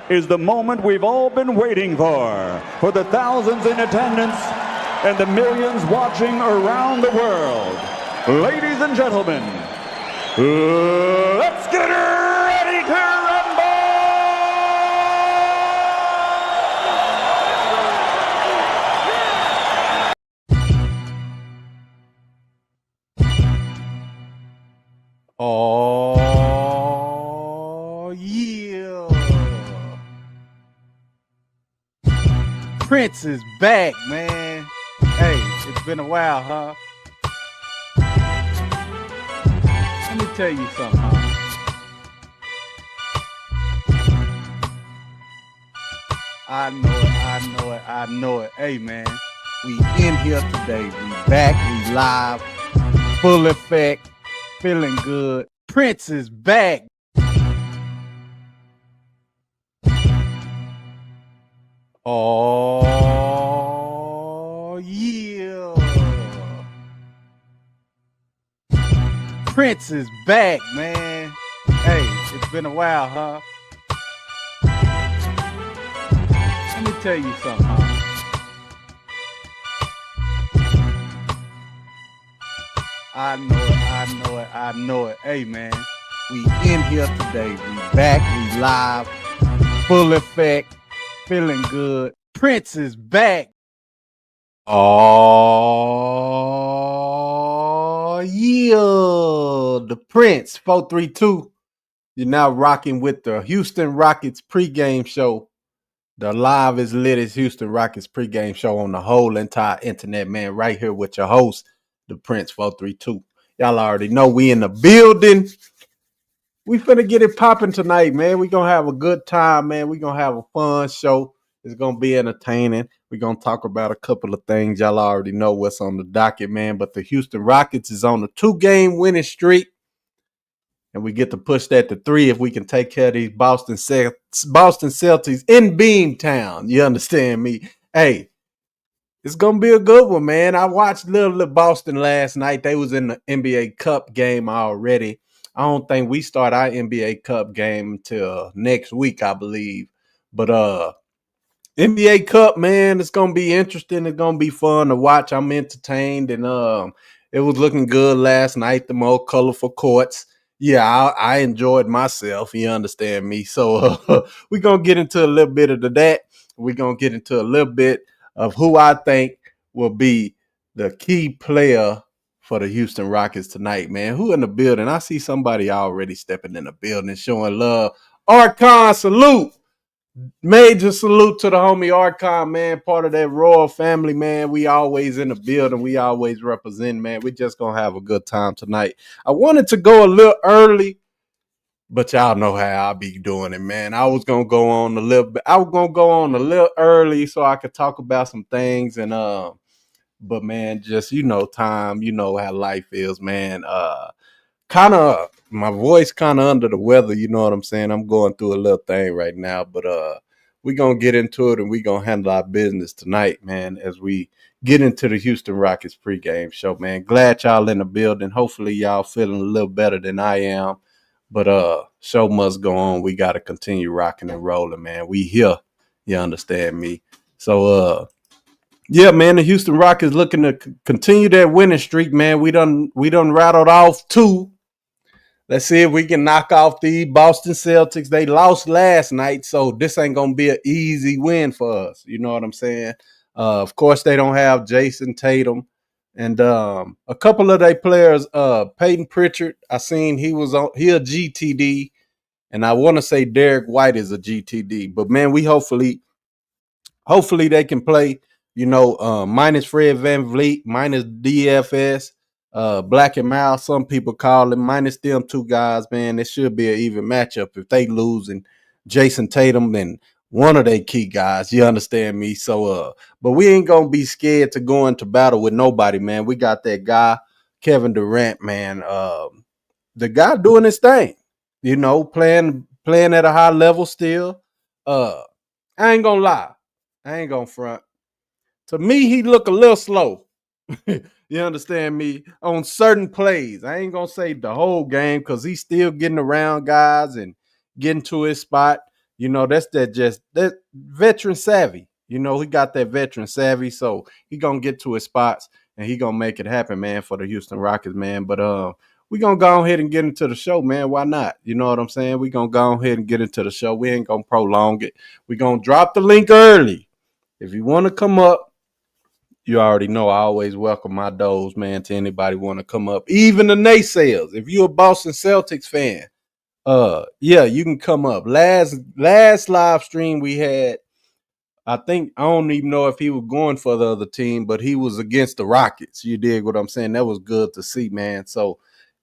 is the moment we've all been waiting for the thousands in attendance and the millions watching around the world. Ladies and gentlemen, let's get ready to rumble! Oh, yeah. Prince is back, man. Hey, it's been a while, huh? Let me tell you something, huh? I know it. Hey, man, we in here today. We back, we live, full effect, feeling good. Prince is back. Oh, yeah. Prince is back, man. Hey, it's been a while, huh? Let me tell you something, huh? I know it. Hey, man, we in here today. We back, we live, full effect, feeling good. Prince is back. Oh, yeah. The Prince, 432. You're now rocking with the Houston Rockets pregame show. The live is lit as Houston Rockets pregame show on the whole entire internet, man. Right here with your host, the Prince 432. Y'all already know we in the building. We finna get it popping tonight, man. We gonna have a good time, man. We gonna have a fun show. It's gonna be entertaining. We're gonna talk about a couple of things. Y'all already know what's on the docket, man. But the Houston Rockets is on a 2-game winning streak. And we get to push that to 3 if we can take care of these Boston Celtics in Beantown. You understand me? Hey, it's going to be a good one, man. I watched little Boston last night. They was in the NBA Cup game already. I don't think we start our NBA Cup game until next week, I believe. But NBA Cup, man, it's going to be interesting. It's going to be fun to watch. I'm entertained, and it was looking good last night, the more colorful courts. Yeah, I enjoyed myself. You understand me? So we're going to get into a little bit of that. We're going to get into a little bit of who I think will be the key player for the Houston Rockets tonight, man. Who in the building? I see somebody already stepping in the building, showing love. Archon, salute. Major salute to the homie Archon, man. Part of that royal family, man. We always in the building. We always represent, man. We just going to have a good time tonight. I wanted to go a little early, but y'all know how I be doing it, man. I was gonna go on a little bit. I was gonna go on a little early so I could talk about some things, and but man, just time, how life is, man. Kind of my voice kind of under the weather, you know what I'm saying? I'm going through a little thing right now, but we gonna get into it and we gonna handle our business tonight, man, as we get into the Houston Rockets pregame show, man. Glad y'all in the building. Hopefully y'all feeling a little better than I am. But show must go on. We gotta continue rocking and rolling, man. We here. You understand me? So yeah, man, the Houston Rockets looking to continue that winning streak, man. We done rattled off 2. Let's see if we can knock off the Boston Celtics. They lost last night, so this ain't gonna be an easy win for us. You know what I'm saying? Of course, they don't have Jason Tatum, and a couple of their players. Peyton Pritchard, I seen he a GTD, and I want to say Derek White is a GTD. But man, we hopefully they can play. Minus Fred VanVleet, minus DFS. Black and Miles, some people call it, minus them 2 guys, man. It should be an even matchup. If they lose and Jason Tatum and one of their key guys, you understand me? So but we ain't gonna be scared to go into battle with nobody, man. We got that guy, Kevin Durant, man. The guy doing his thing, playing at a high level still. I ain't gonna lie. I ain't gonna front. To me, he look a little slow. You understand me? On certain plays. I ain't going to say the whole game because he's still getting around guys and getting to his spot. That's that veteran savvy. He got that veteran savvy, so he gonna get to his spots and he gonna make it happen, man, for the Houston Rockets, man. But we gonna go ahead and get into the show, man. Why not? You know what I'm saying? We gonna go ahead and get into the show. We ain't gonna prolong it. We gonna drop the link early. If you want to come up, you already know I always welcome my does, man, to anybody want to come up. Even the naysayers. If you're a Boston Celtics fan, yeah, you can come up. Last live stream we had, I think I don't even know if he was going for the other team, but he was against the Rockets. You dig what I'm saying? That was good to see, man. So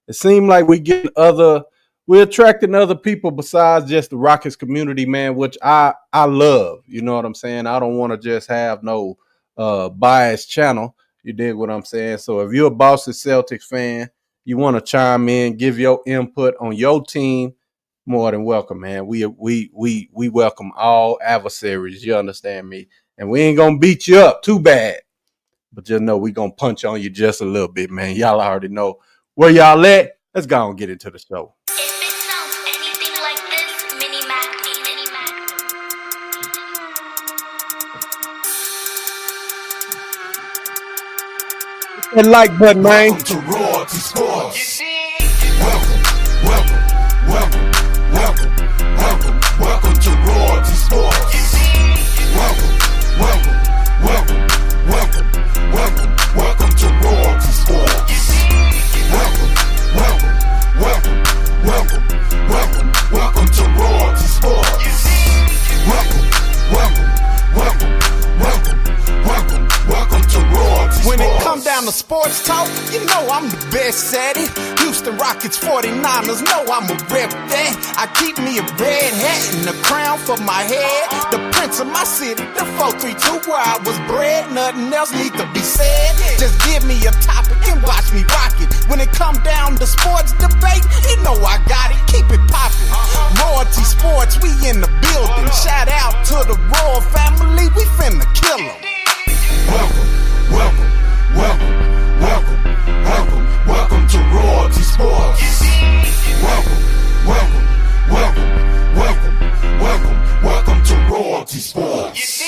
it seemed like we're attracting other people besides just the Rockets community, man, which I love. You know what I'm saying? I don't want to just have no biased channel. You dig what I'm saying? So if you're a Boston Celtics fan, you want to chime in, give your input on your team, more than welcome, man. We welcome all adversaries. You understand me? And we ain't gonna beat you up too bad, but just know we gonna punch on you just a little bit, man. Y'all already know where y'all at. Let's go and get into the show. If it sounds anything like this, Mini Mac me. That like button, man. Welcome to Royalty Sports. Welcome to Royalty Sports. Welcome to Royalty Sports. Welcome to Royalty Sports. Welcome to Royalty Sports. When it come down to sports talk, you know I'm the best at it. Houston Rockets 49ers, know I'ma rep that. I keep me a red hat and a crown for my head. The prince of my city, the 432 where I was bred. Nothing else need to be said. Just give me a topic and watch me rock it. When it come down to sports debate, you know I got it. Keep it poppin'. Royalty Sports, we in the building. Shout out to the Royal family, we finna kill 'em. Welcome to Royalty Sports. Welcome to Royalty Sports.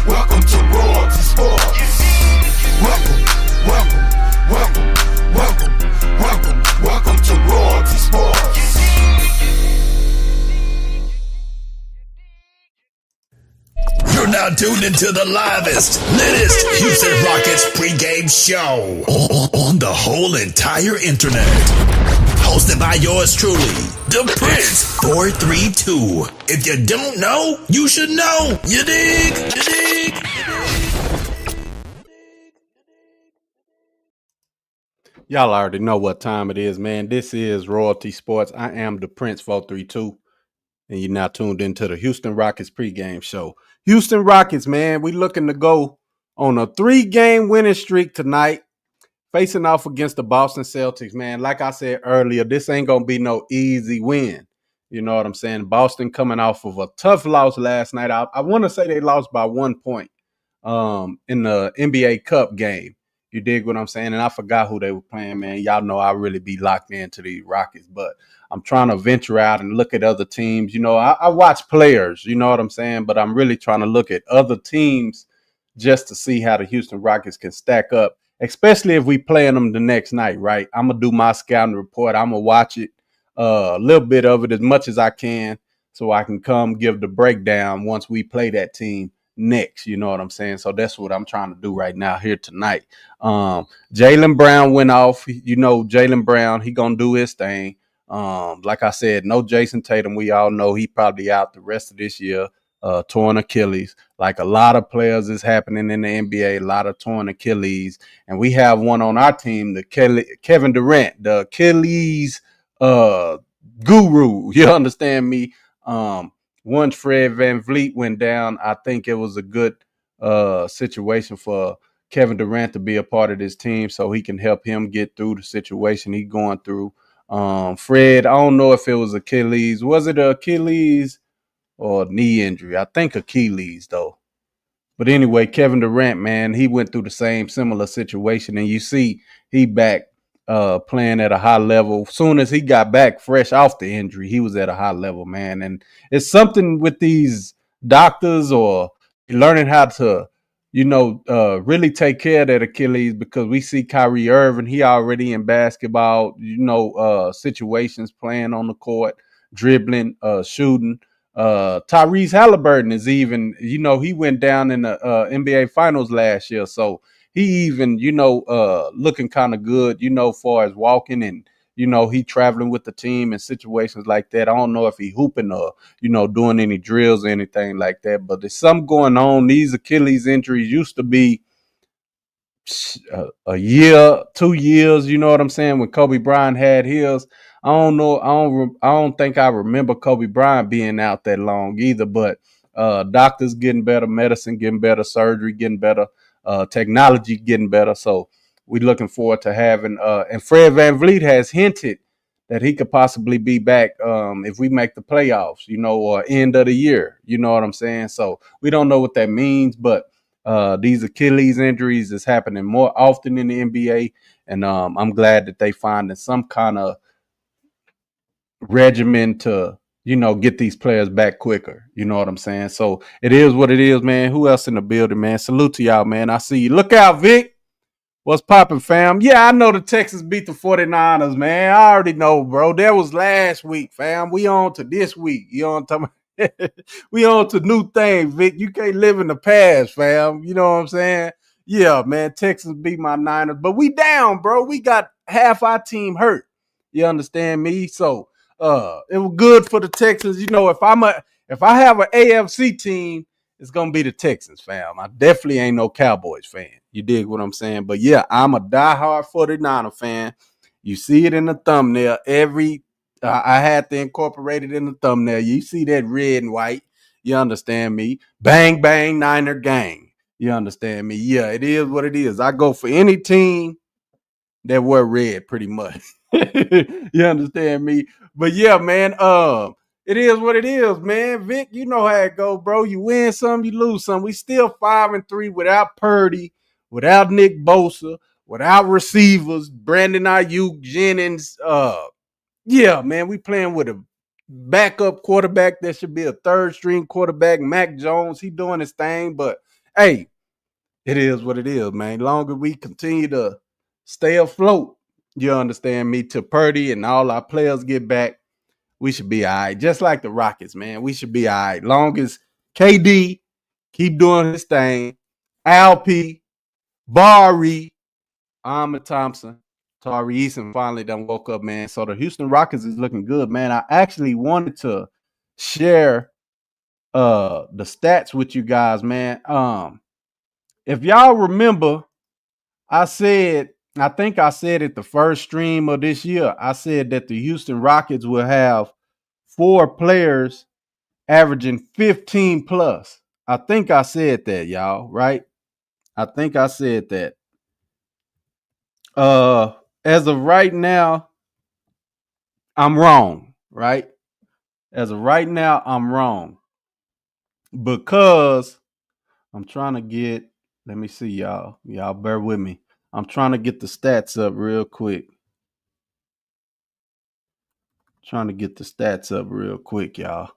Welcome to Royalty Sports. Welcome to Royalty Sports. You're now tuned into the livest, littest Houston Rockets pregame show on the whole entire internet. Hosted by yours truly, the Prince 432. If you don't know, you should know. You dig? You dig? Y'all already know what time it is, man. This is Royalty Sports. I am the Prince 432. And you're now tuned into the Houston Rockets pregame show. Houston Rockets, man, we looking to go on a 3-game winning streak tonight, facing off against the Boston Celtics, man. Like I said earlier, this ain't going to be no easy win. You know what I'm saying? Boston coming off of a tough loss last night. I want to say they lost by 1 point in the NBA Cup game. You dig what I'm saying? And I forgot who they were playing, man. Y'all know I really be locked into these Rockets, but I'm trying to venture out and look at other teams. You know, I watch players, you know what I'm saying? But I'm really trying to look at other teams just to see how the Houston Rockets can stack up, especially if we playing them the next night, right? I'm going to do my scouting report. I'm going to watch it, a little bit of it as much as I can so I can come give the breakdown once we play that team next. You know what I'm saying? So that's what I'm trying to do right now here tonight. Jaylen Brown went off. You know, Jaylen Brown, he going to do his thing. Like I said, no Jason Tatum. We all know he probably out the rest of this year, torn Achilles. Like a lot of players is happening in the NBA, a lot of torn Achilles. And we have one on our team, the Kevin Durant, the Achilles guru. You understand me? Once Fred VanVleet went down, I think it was a good situation for Kevin Durant to be a part of this team so he can help him get through the situation he's going through. Fred, I don't know if it was Achilles. Was it Achilles or knee injury? I think Achilles, though. But anyway, Kevin Durant, man, he went through the same similar situation. And you see he back playing at a high level. Soon as he got back fresh off the injury, he was at a high level, man. And it's something with these doctors or learning how to, really take care of that Achilles, because we see Kyrie Irving, he already in basketball, situations, playing on the court, dribbling, shooting. Tyrese Halliburton is even, he went down in the NBA Finals last year, so he even, looking kind of good, far as walking and, he traveling with the team in situations like that. I don't know if he hooping or, doing any drills or anything like that, but there's something going on. These Achilles injuries used to be a year, 2 years, you know what I'm saying? When Kobe Bryant had his, I don't know. I don't think I remember Kobe Bryant being out that long either, but doctors getting better, medicine getting better, surgery getting better, technology getting better. So we're looking forward to having, and Fred VanVleet has hinted that he could possibly be back if we make the playoffs, or end of the year. You know what I'm saying? So we don't know what that means, but these Achilles injuries is happening more often in the NBA, and I'm glad that they finding some kind of regimen to, get these players back quicker. You know what I'm saying? So it is what it is, man. Who else in the building, man? Salute to y'all, man. I see you. Look out, Vic. What's popping, fam? Yeah, I know the Texans beat the 49ers, man. I already know, bro. That was last week, fam. We on to this week. You know what I'm talking about? We on to new things, Vic. You can't live in the past, fam. You know what I'm saying? Yeah, man. Texans beat my Niners, but we down, bro. We got half our team hurt. You understand me? So it was good for the Texans. If I have an AFC team, it's gonna be the Texans, fam. I definitely ain't no Cowboys fan. You dig what I'm saying? But yeah, I'm a diehard 49er fan. You see it in the thumbnail. I had to incorporate it in the thumbnail. You see that red and white. You understand me? Bang, bang, Niner gang. You understand me? Yeah, it is what it is. I go for any team that wear red, pretty much. You understand me? But yeah, man, it is what it is, man. Vic, you know how it go, bro. You win some, you lose some. We still 5-3 without Purdy, without Nick Bosa, without receivers, Brandon Ayuk, Jennings. Yeah, man, we playing with a backup quarterback that should be a third string quarterback, Mac Jones. He doing his thing, but hey, it is what it is, man. Longer we continue to stay afloat, you understand me, to Purdy and all our players get back, we should be all right. Just like the Rockets, man. We should be all right. Long as KD keep doing his thing, Alp, Bari, Ahmed Thompson, Tari Eason finally done woke up, man. So the Houston Rockets is looking good, man. I actually wanted to share the stats with you guys, man. If y'all remember, I think I said it the first stream of this year. I said that the Houston Rockets will have 4 players averaging 15 plus. I think I said that, y'all, right? I think I said that. As of right now, I'm wrong, right? As of right now, I'm wrong. Because I'm trying to get, let me see, y'all. Y'all bear with me. I'm trying to get the stats up real quick. Y'all.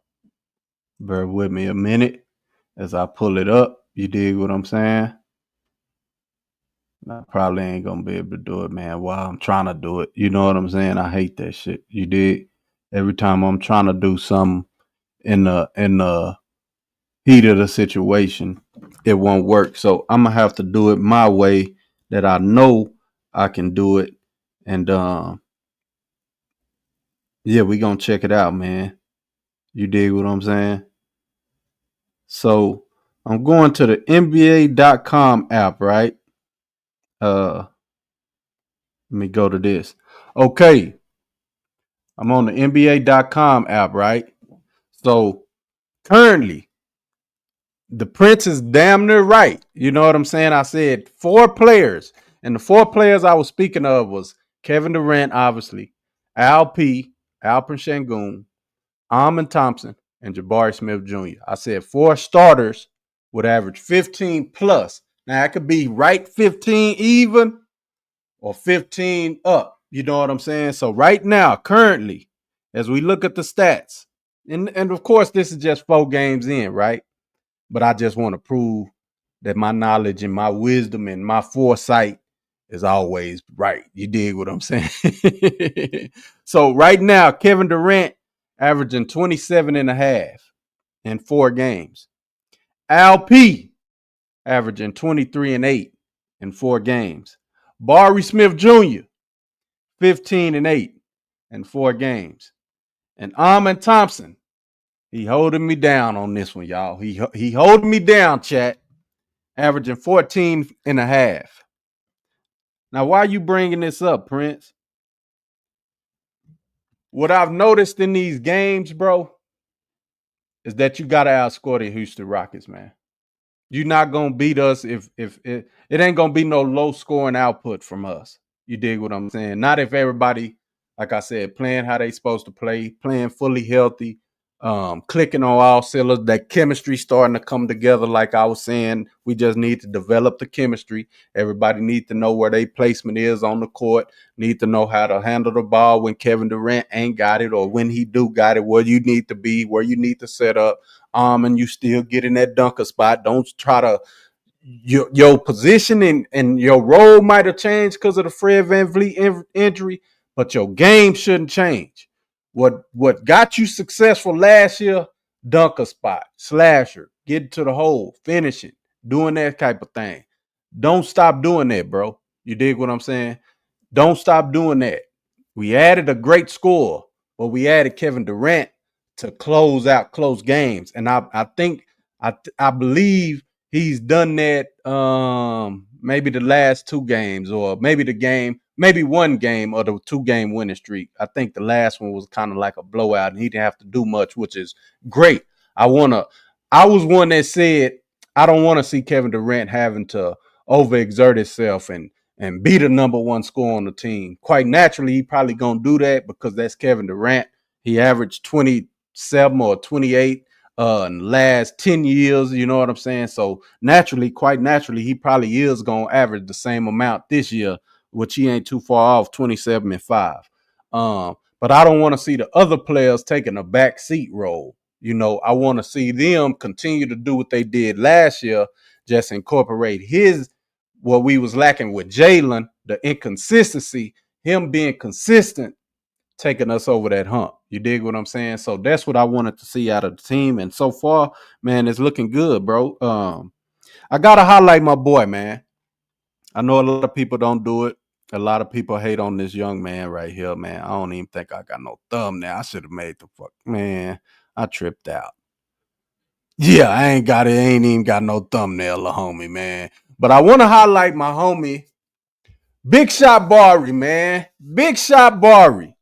Bear with me a minute as I pull it up. You dig what I'm saying? I probably ain't gonna be able to do it, man, while I'm trying to do it. You know what I'm saying? I hate that shit. You dig? Every time I'm trying to do something in the heat of the situation, it won't work. So I'm gonna have to do it my way that I know I can do it. And yeah, we gonna check it out, man. You dig what I'm saying? So I'm going to the NBA.com app, right? Let me go to this. Okay. I'm on the NBA.com app, right? So currently, the Prince is damn near right. You know what I'm saying? I said 4 players. And the 4 players I was speaking of was Kevin Durant, obviously, Alperen Sengun, Amon Thompson, and Jabari Smith Jr. I said 4 starters would average 15 plus. Now, it could be right 15 even or 15 up. You know what I'm saying? So right now, currently, as we look at the stats, and of course, this is just 4 games in, right? But I just want to prove that my knowledge and my wisdom and my foresight is always right. You dig what I'm saying? So right now, Kevin Durant averaging 27 and a half in 4 games. Al P averaging 23 and 8 in 4 games. Barry Smith Jr. 15 and 8 in 4 games. And Amon Thompson, he holding me down on this one, y'all. He holding me down, chat, averaging 14 and a half. Now, why are you bringing this up, Prince? What I've noticed in these games, bro, is that you got to outscore the Houston Rockets, man. You're not gonna beat us if it ain't gonna be no low scoring output from us. You dig what I'm saying? Not if everybody, like I said, playing how they supposed to play, playing fully healthy, clicking on all cylinders. That chemistry starting to come together. Like I was saying, we just need to develop the chemistry. Everybody needs to know where their placement is on the court. Need to know how to handle the ball when Kevin Durant ain't got it, or when he do got it, where you need to be, where you need to set up. And you still get in that dunker spot. Don't try to your position and your role might have changed because of the Fred VanVleet injury, but your game shouldn't change. What got you successful last year? Dunker spot, slasher, get to the hole, finishing, doing that type of thing. Don't stop doing that, bro. You dig what I'm saying? Don't stop doing that. We added a great scorer, but we added Kevin Durant to close out close games. And I think I believe he's done that maybe the last 2 games, or maybe one game of the 2-game winning streak. I think the last one was kind of like a blowout and he didn't have to do much, which is great. I was one that said I don't want to see Kevin Durant having to overexert himself and be the number 1 scorer on the team. Quite naturally, he probably gonna do that because that's Kevin Durant. He averaged 27 or 28 in the last 10 years, you know what I'm saying? So naturally, quite naturally, he probably is gonna average the same amount this year, which he ain't too far off, 27 and 5. But I don't want to see the other players taking a back seat role. You know, I want to see them continue to do what they did last year, just incorporate what we was lacking with Jalen, the inconsistency, him being consistent, taking us over that hump. You dig what I'm saying? So that's what I wanted to see out of the team. And so far, man, it's looking good, bro. I gotta highlight my boy, man. I know a lot of people don't do it. A lot of people hate on this young man right here, man. I don't even think I got no thumbnail. I should have made the fuck, man. I tripped out. Yeah, I ain't even got no thumbnail, homie, man. But I want to highlight my homie, Big Shot Barry, man. Big Shot Barry.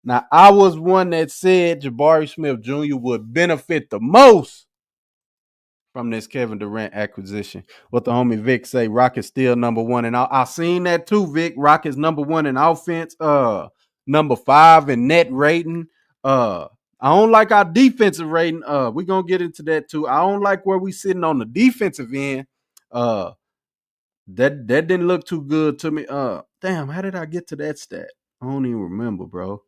Now, I was one that said Jabari Smith Jr. would benefit the most from this Kevin Durant acquisition. What the homie Vic say, Rockets still number 1. And I seen that too, Vic. Rockets number 1 in offense, number 5 in net rating. I don't like our defensive rating. We're gonna get into that too. I don't like where we sitting on the defensive end. That didn't look too good to me. Damn, how did I get to that stat? I don't even remember, bro.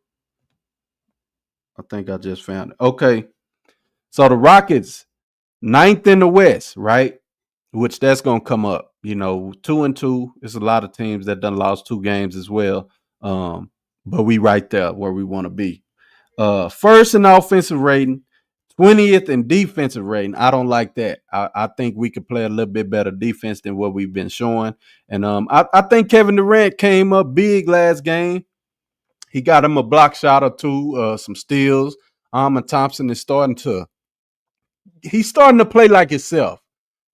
I think I just found it. Okay. So the Rockets, 9th in the West, right? Which that's gonna come up. You know, 2-2. There's a lot of teams that done lost 2 games as well. But we right there where we want to be. First in offensive rating, 20th in defensive rating. I don't like that. I think we could play a little bit better defense than what we've been showing. And I think Kevin Durant came up big last game. He got him a block shot or 2, some steals. And Thompson is starting to play like himself.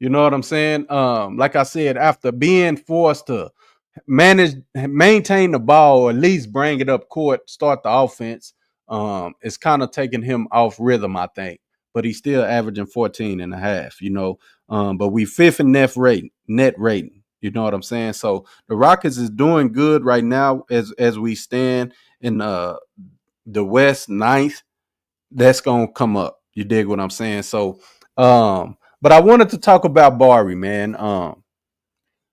You know what I'm saying? Like I said, after being forced to maintain the ball, or at least bring it up court, start the offense, it's kind of taking him off rhythm, I think. But he's still averaging 14 and a half, you know. But we 5th in net rating. You know what I'm saying? So the Rockets is doing good right now as we stand in the West 9th. That's gonna come up. You dig what I'm saying? So but I wanted to talk about Barry, man.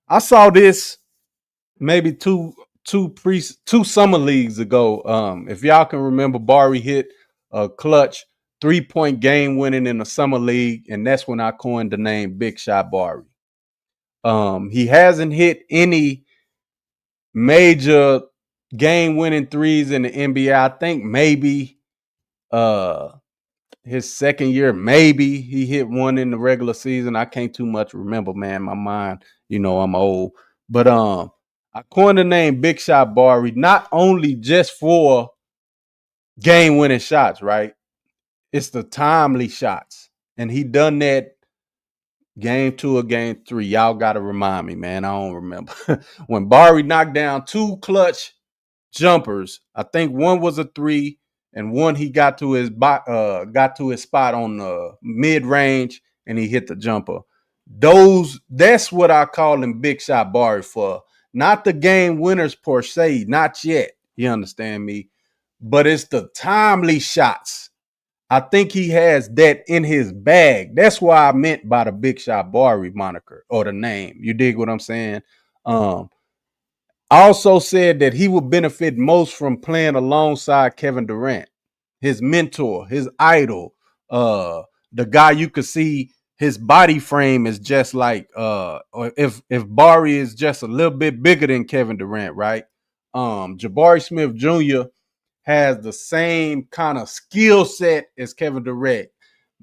I saw this maybe two two summer leagues ago. If y'all can remember, Barry hit a clutch 3-point game winning in the summer league, and that's when I coined the name Big Shot Barry. He hasn't hit any major game winning threes in the NBA. I think maybe his second year, maybe he hit one in the regular season. I can't too much remember, man. My mind, I'm old. But I coined the name Big Shot Barry not only just for game winning shots, right? It's the timely shots. And he done that game 2 or game 3. Y'all gotta remind me, man. I don't remember. When Barry knocked down 2 clutch jumpers, I think one was a 3 and one he got to his spot on the mid-range and he hit the jumper. That's what I call him Big Shot Barry for. Not the game winners per se, not yet. You understand me? But it's the timely shots. I think he has that in his bag. That's why I meant by the Big Shot Barry moniker or the name. You dig what I'm saying? I also said that he would benefit most from playing alongside Kevin Durant, his mentor, his idol, the guy you could see his body frame is just like or if Barry is just a little bit bigger than Kevin Durant, right? Jabari Smith Jr. has the same kind of skill set as Kevin Durant.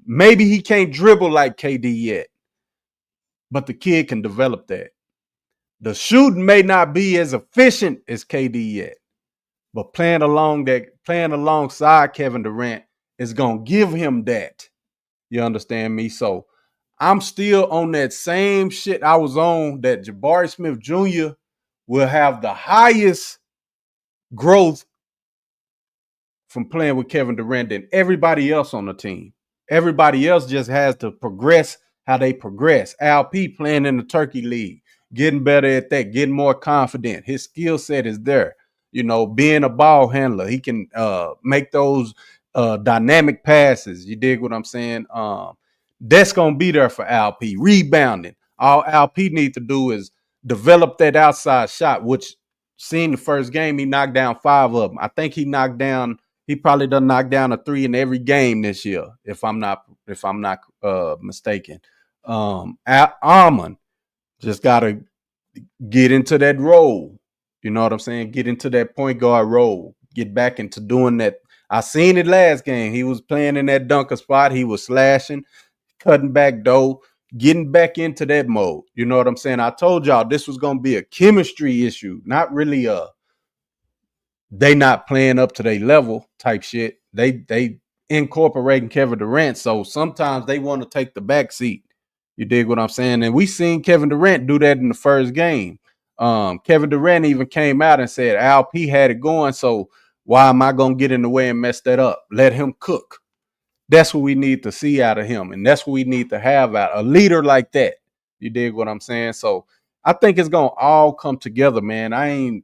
Maybe he can't dribble like KD yet, but the kid can develop that. The shooting may not be as efficient as KD yet, but playing alongside Kevin Durant is gonna give him that. You understand me? So I'm still on that same shit I was on, that Jabari Smith Jr. will have the highest growth from playing with Kevin Durant than everybody else on the team. Everybody else just has to progress how they progress. Al P playing in the Turkey League, getting better at that, getting more confident. His skill set is there. Being a ball handler, he can make those dynamic passes. You dig what I'm saying? That's going to be there for Al P. Rebounding. All Al P needs to do is develop that outside shot, which seen the first game, he knocked down 5 of them. I think he probably done knocked down a 3 in every game this year, if I'm not mistaken. Armand just gotta get into that role. You know what I'm saying? Get into that point guard role. Get back into doing that. I seen it last game. He was playing in that dunker spot. He was slashing, cutting back dough, getting back into that mode. You know what I'm saying? I told y'all this was gonna be a chemistry issue, not really they not playing up to their level type shit. They incorporating Kevin Durant, so sometimes they want to take the back seat. You dig what I'm saying? And we seen Kevin Durant do that in the first game. Kevin Durant even came out and said Al P had it going, so why am I gonna get in the way and mess that up? Let him cook. That's what we need to see out of him, and that's what we need to have out a leader like that. You dig what I'm saying? So I think it's gonna all come together, man. I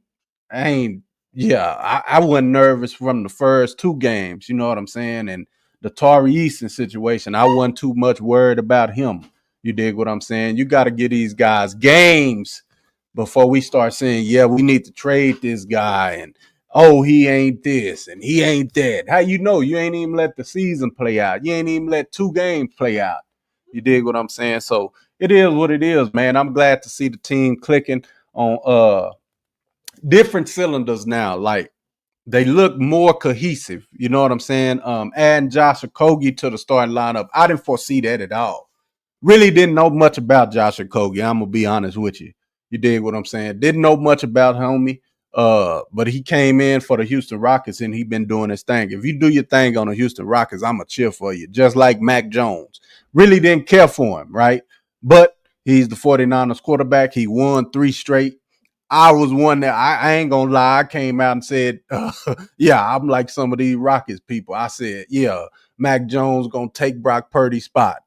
wasn't nervous from the first 2 games. You know what I'm saying? And the Tari Easton situation, I wasn't too much worried about him. You dig what I'm saying? You got to give these guys games before we start saying, yeah, we need to trade this guy and he ain't this and he ain't that. How you know? You ain't even let the season play out. You ain't even let 2 games play out. You dig what I'm saying? So it is what it is, man. I'm glad to see the team clicking on different cylinders now. Like, they look more cohesive. You know what I'm saying? Adding Josh Okogie to the starting lineup, I didn't foresee that at all. Really didn't know much about Josh Okogie. I'm gonna be honest with you. You dig what I'm saying? Didn't know much about homie. But he came in for the Houston Rockets and he been doing his thing. If you do your thing on the Houston Rockets, I'm gonna cheer for you. Just like Mac Jones. Really didn't care for him, right? But he's the 49ers quarterback. He won 3 straight. I was one that I ain't gonna lie. I came out and said, yeah, I'm like some of these Rockets people. I said, yeah, Mac Jones gonna take Brock Purdy's spot.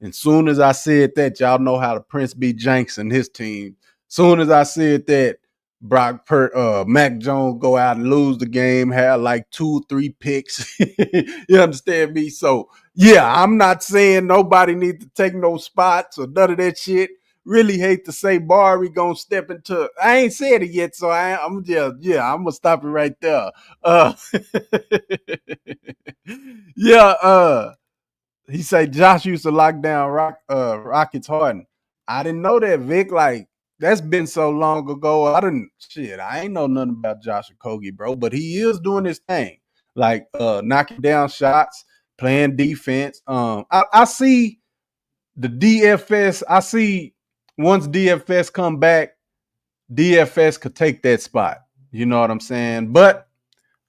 And soon as I said that, y'all know how the Prince B. Jenks and his team. Soon as I said that, Mac Jones go out and lose the game, have like 2-3 picks. You understand me? So yeah, I'm not saying nobody needs to take no spots or none of that shit. really hate to say Barry gonna step into. I ain't said it yet, so I'm gonna stop it right there. Yeah, he said Josh used to lock down Rockets Harden. I didn't know that, Vic. Like that's been so long ago. I ain't know nothing about Josh Okogie, bro. But he is doing his thing, like knocking down shots, playing defense. I see the DFS. I see once DFS come back, DFS could take that spot. You know what I'm saying? But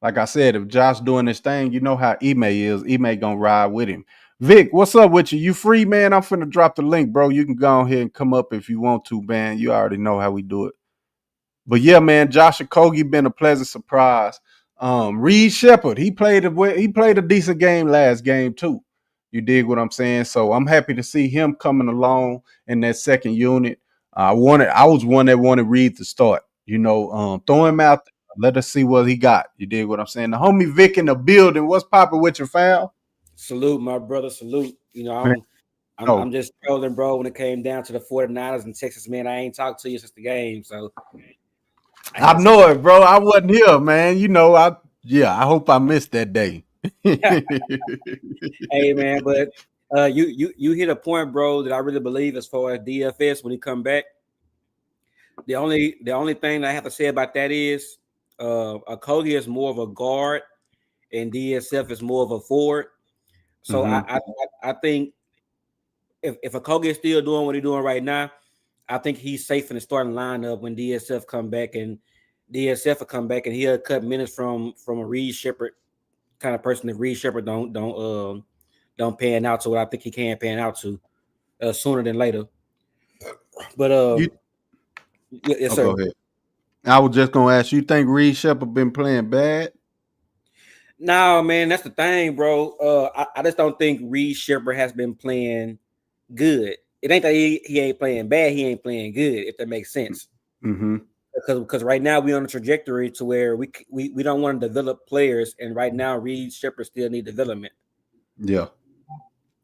like I said, if Josh doing his thing, you know how Ime is. Ime gonna ride with him. Vic, what's up with you? You free, man? I'm finna drop the link, bro. You can go ahead and come up if you want to, man. You already know how we do it. But yeah, man, Josh Okogie been a pleasant surprise. Reed Shepard, he played a decent game last game too. You dig what I'm saying? So I'm happy to see him coming along in that second unit. I was one that wanted Reed to start. You know, throw him out there. Let us see what he got. You dig what I'm saying? The homie Vic in the building. What's popping with your file? Salute, my brother. Salute. You know, Man, I'm just trolling, bro. When it came down to the 49ers and Texas, man, I ain't talked to you since the game. So I know it, bro. I wasn't here, man. You know, I hope I missed that day. hey, man, but you hit a point, bro, that I really believe as far as DFS when he come back. The only thing I have to say about that is Okogie is more of a guard and DSF is more of a forward. So I think if Okogie is still doing what he's doing right now, I think he's safe in the starting lineup when DSF come back, and DSF will come back and he'll cut minutes from a Reed Shepard kind of person. If Reed Shepard don't pan out to what I think he can pan out to sooner than later. But yes, sir. Go ahead. I was just gonna ask you, think Reed Shepard been playing bad? No, man, that's the thing, bro. I just don't think Reed Shepard has been playing good. It ain't that he ain't playing bad, he ain't playing good, if that makes sense. Mm-hmm. Because right now we're on a trajectory to where we don't want to develop players, and right now Reed Shepard still need development. Yeah.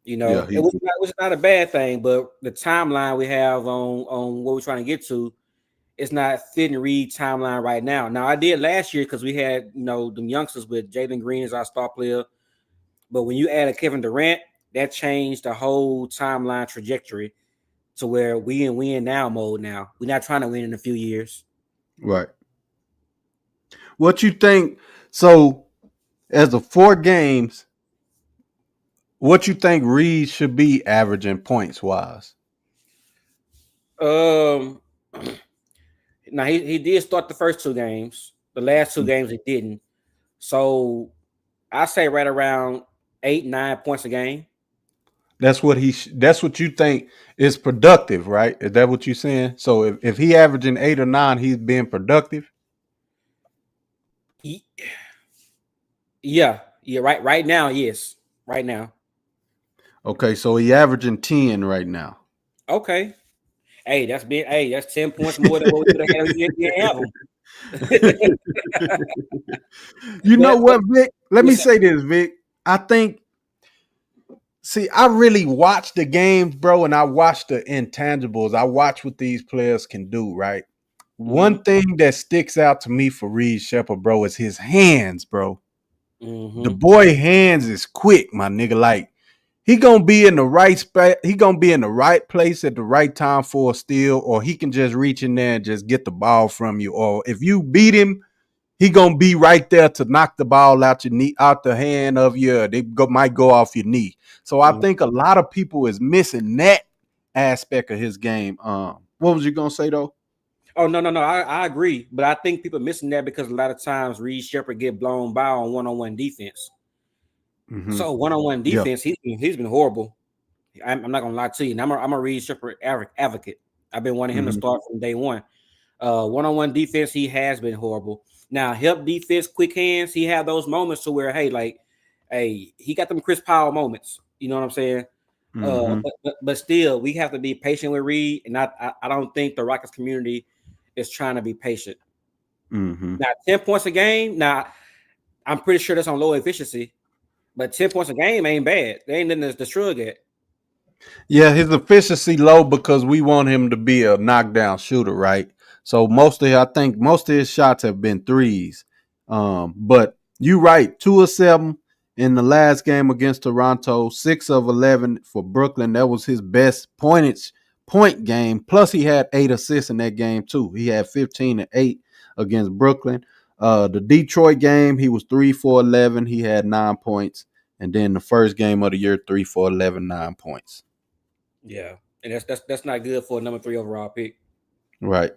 You know, it was not a bad thing, but the timeline we have on what we're trying to get to, it's not fitting Reed timeline right now. Now I did last year because we had them youngsters with Jalen Green as our star player, but when you add a Kevin Durant, that changed the whole timeline trajectory to where we in now mode now. We're not trying to win in a few years. Right. What you think? So, as of 4 games, what you think Reed should be averaging points wise? Now he did start the first 2 games. The last 2 games he didn't. So I say right around 8-9 points a game. That's what that's what you think is productive, right? Is that what you're saying? So if he averaging 8 or 9, he's being productive. Yeah. Right now, yes. Right now. Okay, so he averaging 10 right now. Okay. Hey, that's 10 points more than what we could have had. You know what, Vic? Let me say this, Vic. I think. See, I really watch the games, bro, and I watch the intangibles. I watch what these players can do, right? Mm-hmm. One thing that sticks out to me for Reed Shepard, bro, is his hands, bro. Mm-hmm. The boy hands is quick, my nigga. Like, he gonna be in the right spot. He gonna be in the right place at the right time for a steal, or he can just reach in there and just get the ball from you. Or if you beat him, he gonna be right there to knock the ball out your knee, out the hand of you. Might go off your knee. So I think a lot of people is missing that aspect of his game. What was you gonna say though? Oh no, I agree, but I think people missing that because a lot of times Reed Shepard get blown by on one-on-one defense. Mm-hmm. So one-on-one defense, he's been horrible. I'm not gonna lie to you. And I'm a Reed Shepard advocate. I've been wanting him to start from day one. One-on-one defense, he has been horrible. Now, help defense, quick hands, he had those moments to where, he got them Chris Paul moments. You know what I'm saying? Mm-hmm. But still, we have to be patient with Reed, and I don't think the Rockets community is trying to be patient. Mm-hmm. Now, 10 points a game. Now, I'm pretty sure that's on low efficiency, but 10 points a game ain't bad. They ain't nothing to shrug at. Yeah, his efficiency low because we want him to be a knockdown shooter, right? So I think most of his shots have been threes. But you right, 2 of 7 in the last game against Toronto, 6 of 11 for Brooklyn. That was his best point game. Plus, he had 8 assists in that game too. He had 15 and 8 against Brooklyn. The Detroit game, he was 3 for 11. He had 9 points. And then the first game of the year, 3 for 11, 9 points. Yeah, and that's not good for a number 3 overall pick. Right.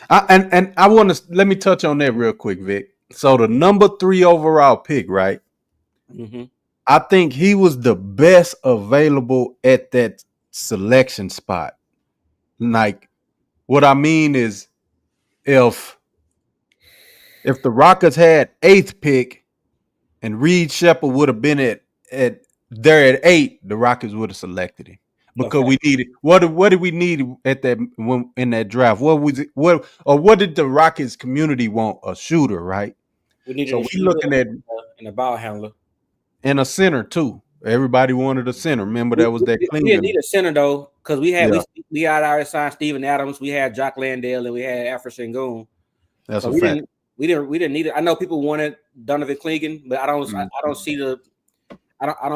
I want to let me touch on that real quick, Vic. So the number 3 overall pick, right? Mm-hmm. I think he was the best available at that selection spot. Like, what I mean is, if the Rockets had 8th pick and Reed Shepard would have been at 8, the Rockets would have selected him. Because we needed what did we need at that in that draft? What was it? What did the Rockets community want? A shooter, right? We needed So a we shooter looking at and a ball handler and a center too. Everybody wanted a center. Remember that was that we Klingon. didn't need a center though, because we had Yeah. we had already signed Steven Adams, we had Jock Landale, and we had Alfred Sengun. That's So a we fact. didn't need it. I know people wanted Donovan Clingan, but I don't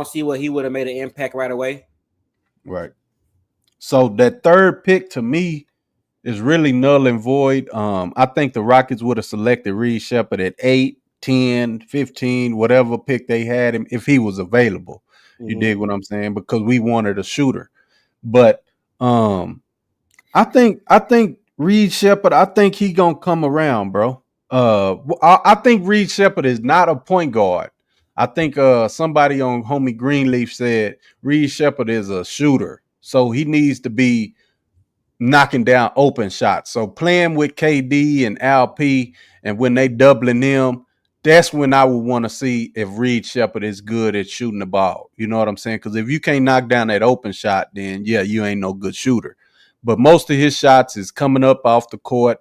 see what he would have made an impact right away. Right. So that third pick to me is really null and void. I think the Rockets would have selected Reed Shepard at 8, 10, 15, whatever pick they had him if he was available. You dig what I'm saying? Because we wanted a shooter. But I think Reed Shepard, I think he gonna come around, bro. I think Reed Shepard is not a point guard. I think somebody on Homie Greenleaf said Reed Shepard is a shooter. So he needs to be knocking down open shots. So playing with KD and LP, and when they doubling them, that's when I would want to see if Reed Shepard is good at shooting the ball. You know what I'm saying? Because if you can't knock down that open shot, then yeah, you ain't no good shooter. But most of his shots is coming up off the court.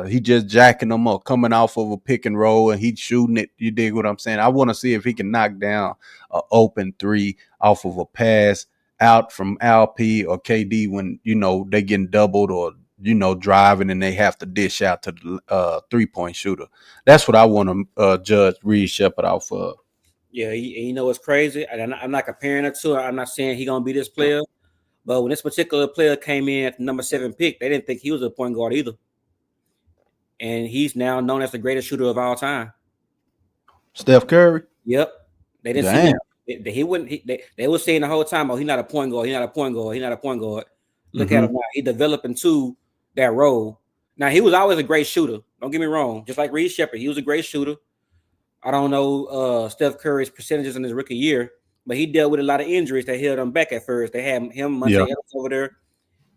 He just jacking them up, coming off of a pick and roll, and he's shooting it. You dig what I'm saying? I want to see if he can knock down an open 3 off of a pass out from LP or KD when, they getting doubled or, driving and they have to dish out to the 3-point shooter. That's what I want to judge Reed Shepard off of. Yeah, you know what's crazy? I'm not comparing it to. I'm not saying he's gonna be this player, but when this particular player came in at the number 7 pick, they didn't think he was a point guard either, and he's now known as the greatest shooter of all time. Steph Curry. Yep, they didn't see him. He wouldn't. They were saying the whole time, "Oh, he's not a point guard. He's not a point guard. He's not a point guard." Look at him now. He developed into that role. Now he was always a great shooter. Don't get me wrong. Just like Reed Shepard, he was a great shooter. I don't know Steph Curry's percentages in his rookie year, but he dealt with a lot of injuries that held him back at first. They had him, Monte Ellis over there,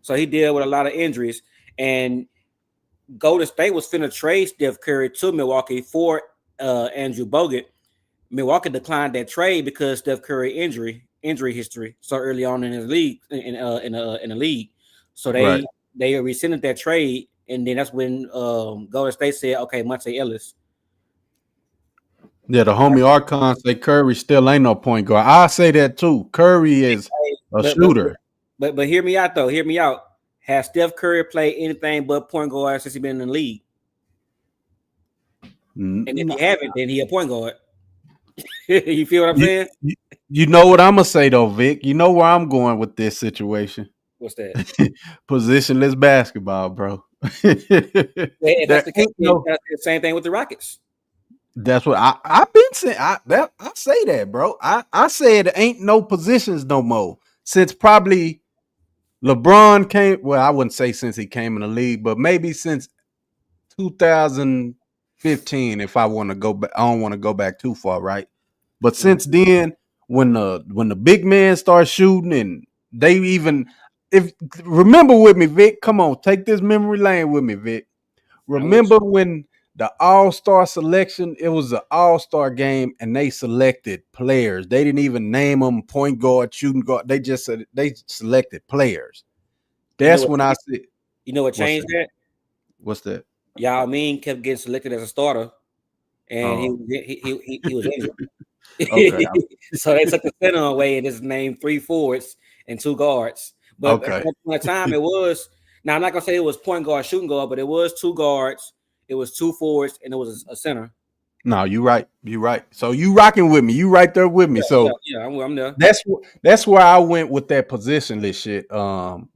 so he dealt with a lot of injuries. And Golden State was finna trade Steph Curry to Milwaukee for Andrew Bogut. Milwaukee declined that trade because Steph Curry injury history so early on in his league in the league. So they rescinded that trade, and then that's when Golden State said, "Okay, Monte Ellis." Yeah, the homie Archon say Curry still ain't no point guard. I say that too. Curry is a shooter. But hear me out though. Hear me out. Has Steph Curry played anything but point guard since he's been in the league? And if he haven't, then he a point guard. You feel what I'm saying? You know what I'm gonna say though, Vic. You know where I'm going with this situation. What's that? Positionless basketball, bro. If that's the case, that's the same thing with the Rockets. That's what I've been saying. I say that, bro. I said there ain't no positions no more since probably LeBron came. Well, I wouldn't say since he came in the league, but maybe since 2015. If I want to go back, I don't want to go back too far, right? But since then, when the big man starts shooting, and they even remember with me, Vic. Come on, take this memory lane with me, Vic. Remember when the All-Star selection, it was an All-Star game, and they selected players. They didn't even name them point guard, shooting guard. They just said they selected players. That's when I said. You know what changed that? What's that? Yao Ming kept getting selected as a starter, and he was injured. Okay. So they took the center away and just named 3 forwards, and 2 guards. But at one point in time, it was. Now I'm not gonna say it was point guard, shooting guard, but it was 2 guards, it was 2 forwards, and it was a center. No, you right. You right. So you rocking with me. You right there with me. So Yeah, I'm there. that's where I went with that positionless shit.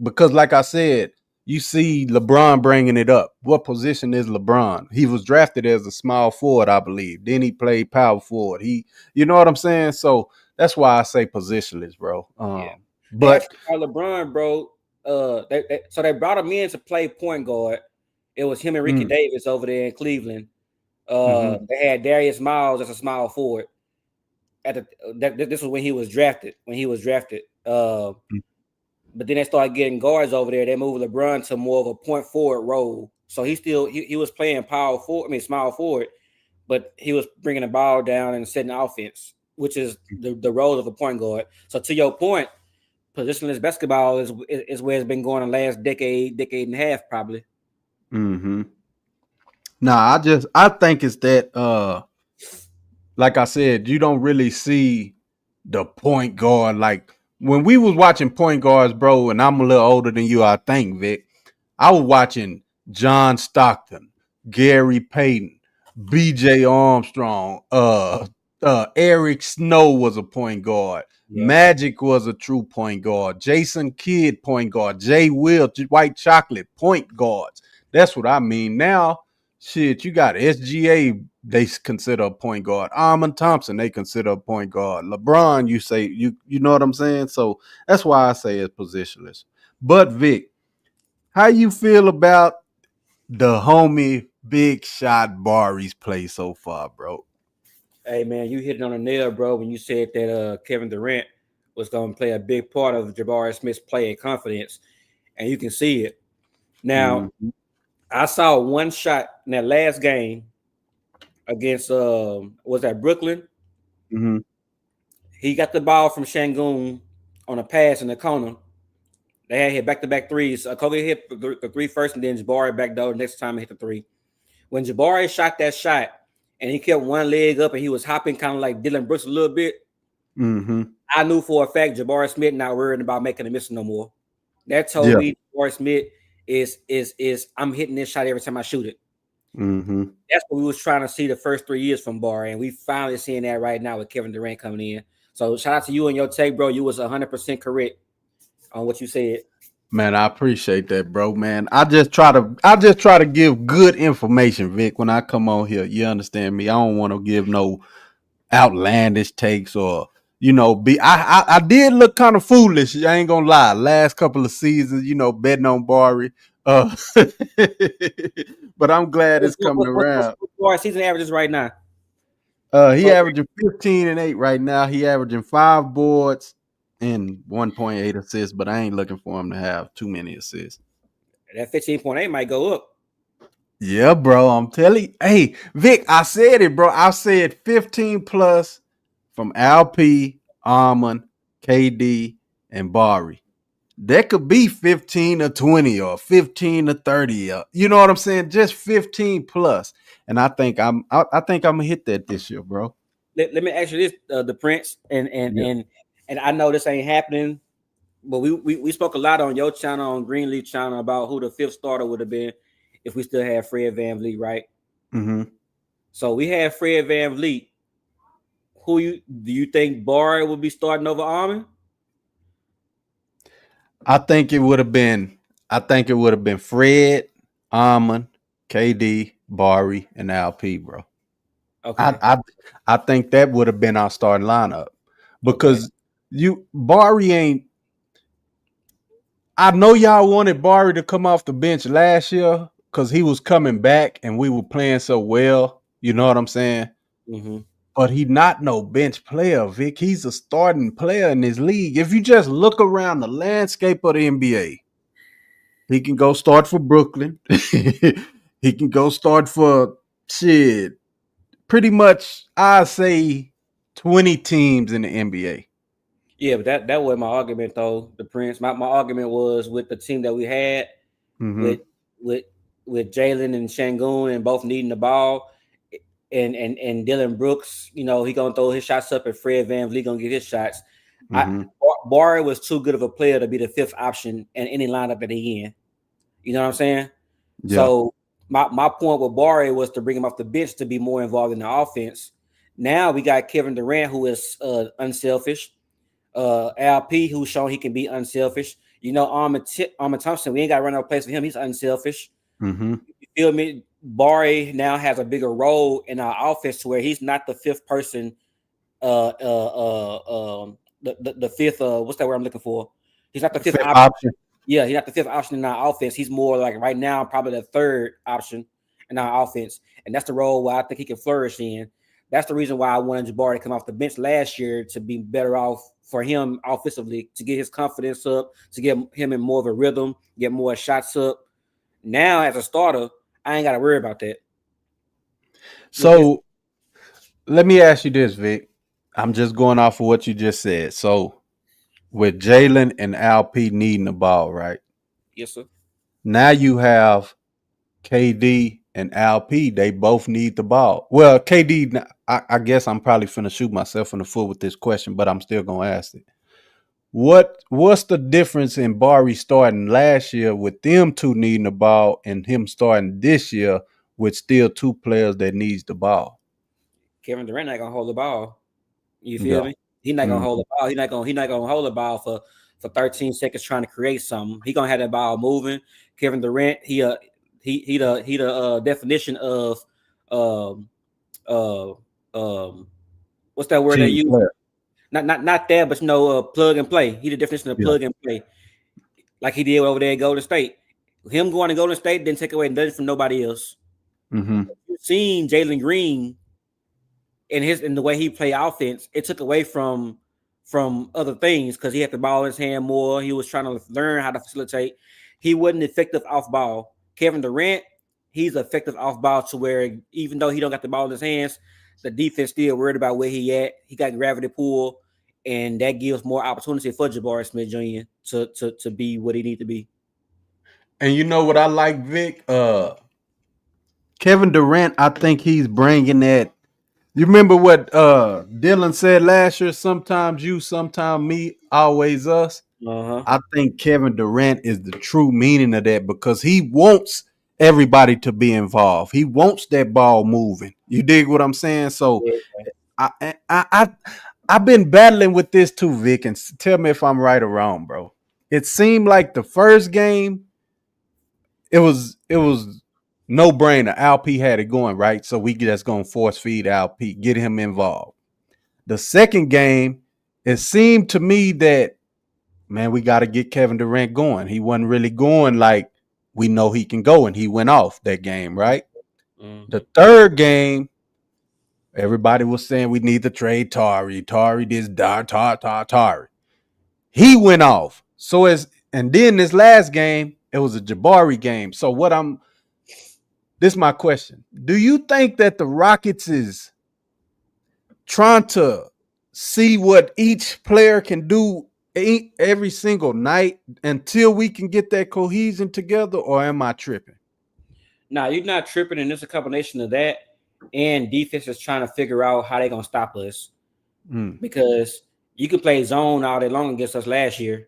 Because like I said, you see LeBron bringing it up. What position is LeBron? He was drafted as a small forward, I believe. Then he played power forward. You know what I'm saying? So that's why I say positionless, bro. They But actually called LeBron, bro. So they brought him in to play point guard. It was him and Ricky Davis over there in Cleveland. They had Darius Miles as a small forward. This was when he was drafted. But then they started getting guards over there. They moved LeBron to more of a point forward role. So he was playing small forward, but he was bringing the ball down and setting offense, which is the role of a point guard. So to your point, positionless basketball is where it's been going the last decade and a half, probably. Nah, I think it's that like I said, you don't really see the point guard. Like when we was watching point guards, bro, and I'm a little older than you, I think, Vic. I was watching John Stockton, Gary Payton, BJ Armstrong, Eric Snow was a point guard. Yeah. Magic was a true point guard. Jason Kidd, point guard. Jay Will, White Chocolate, point guards. That's what I mean. Now, shit, you got SGA, they consider a point guard. Armand Thompson, they consider a point guard. LeBron, you say, you know what I'm saying? So that's why I say it's positionless. But Vic, how you feel about the homie Big Shot Barry's play so far, bro? Hey man, you hit it on the nail, bro, when you said that Kevin Durant was going to play a big part of Jabari Smith's play and confidence, and you can see it. Now, I saw one shot in that last game against was that Brooklyn? He got the ball from Şengün on a pass in the corner. They had hit back-to-back threes. Kobe hit the three first, and then Jabari back door next time he hit the three. When Jabari shot that shot, and he kept one leg up, and he was hopping kind of like Dylan Brooks a little bit, I knew for a fact Jabari Smith not worried about making a miss no more. That told me Jabari Smith is I'm hitting this shot every time I shoot it. That's what we was trying to see the first 3 years from Barry, and we finally seeing that right now with Kevin Durant coming in. So shout out to you and your take, bro. You was 100% correct on what you said. Man, I appreciate that, bro. Man, I just try to give good information, Vic, when I come on here. You understand me? I don't want to give no outlandish takes or I did look kind of foolish. I ain't gonna lie. Last couple of seasons, betting on Barry. But I'm glad it's coming around. What's season averages right now? He averaging 15 and 8 right now. He averaging 5 boards and 1.8 assists, but I ain't looking for him to have too many assists. That 15.8 might go up. Yeah, bro. I'm telling you. Hey, Vic, I said it, bro. I said 15 plus from LP, Armand, KD, and Barry. That could be 15 or 20 or 15 or 30. You know what I'm saying? Just 15 plus. And I think I'm gonna hit that this year, bro. Let me ask you this, the Prince, and I know this ain't happening, but we spoke a lot on your channel, on Greenleaf channel, about who the fifth starter would have been if we still had Fred VanVleet, right? So we had Fred VanVleet. Do you think Barry would be starting over Armand? I think it would have been Fred, Armand, KD, Barry, and LP, bro. Okay. I think that would have been our starting lineup because Barry ain't. I know y'all wanted Barry to come off the bench last year because he was coming back and we were playing so well. You know what I'm saying? But he not no bench player, Vic. He's a starting player in this league. If you just look around the landscape of the NBA, he can go start for Brooklyn. He can go start for pretty much, I say 20 teams in the NBA. Yeah, but that was my argument, though, the Prince. My argument was with the team that we had with Jalen and Şengün and both needing the ball, and Dylan Brooks, he gonna throw his shots up, and Fred VanVleet gonna get his shots. Barry was too good of a player to be the fifth option in any lineup that he in. You know what I'm saying? Yeah. So my point with Barry was to bring him off the bench to be more involved in the offense. Now we got Kevin Durant, who is unselfish. LP, who's shown he can be unselfish. You know, Armin Thompson, we ain't got to run out of place for him. He's unselfish. You feel me? Barry now has a bigger role in our offense to where he's not the fifth person. The fifth. What's that word I'm looking for? He's not the fifth option. Yeah, he's not the fifth option in our offense. He's more like right now probably the third option in our offense, and that's the role where I think he can flourish in. That's the reason why I wanted Jabari to come off the bench last year to be better off for him offensively, to get his confidence up, to get him in more of a rhythm, get more shots up. Now, as a starter, I ain't got to worry about that. So let me ask you this, Vic. I'm just going off of what you just said. So with Jalen and LP needing the ball, right? Yes, sir. Now you have KD and LP. They both need the ball. Well, KD, I guess I'm probably finna shoot myself in the foot with this question, but I'm still gonna ask it. What's the difference in Barry starting last year with them two needing the ball and him starting this year with still two players that needs the ball? Kevin Durant not gonna hold the ball. You feel me? He's not gonna hold the ball. He's not gonna hold the ball for 13 seconds trying to create something. He gonna have that ball moving. Kevin Durant, he the definition of what's that word they use? Not that, but plug and play. He the definition of plug and play, like he did over there at Golden State. Him going to Golden State didn't take away nothing from nobody else. You've seen Jalen Green in the way he played offense. It took away from other things because he had the ball in his hand more. He was trying to learn how to facilitate. He wasn't effective off ball. Kevin Durant, he's effective off ball to where even though he don't got the ball in his hands, the defense still worried about where he at. He got gravity pull, and that gives more opportunity for Jabari Smith Jr. to be what he need to be. And you know what I like, Vic? Kevin Durant, I think he's bringing that. You remember what Dylan said last year? Sometimes you, sometimes me, always us. I think Kevin Durant is the true meaning of that because he wants everybody to be involved. He wants that ball moving. You dig what I'm saying? So I've been battling with this too, Vic, and tell me if I'm right or wrong, bro. It seemed like the first game, it was no brainer. LP had it going, right? So we just gonna force feed LP, get him involved. The second game, it seemed to me that, man, we got to get Kevin Durant going. He wasn't really going like we know he can go, and he went off that game, right? The third game, everybody was saying we need to trade Tari. Tari this, Tari. He went off. And then this last game, it was a Jabari game. So this is my question. Do you think that the Rockets is trying to see what each player can do every single night until we can get that cohesion together, or am I tripping? No, you're not tripping, and it's a combination of that and defense is trying to figure out how they're gonna stop us. Because you can play zone all day long against us last year.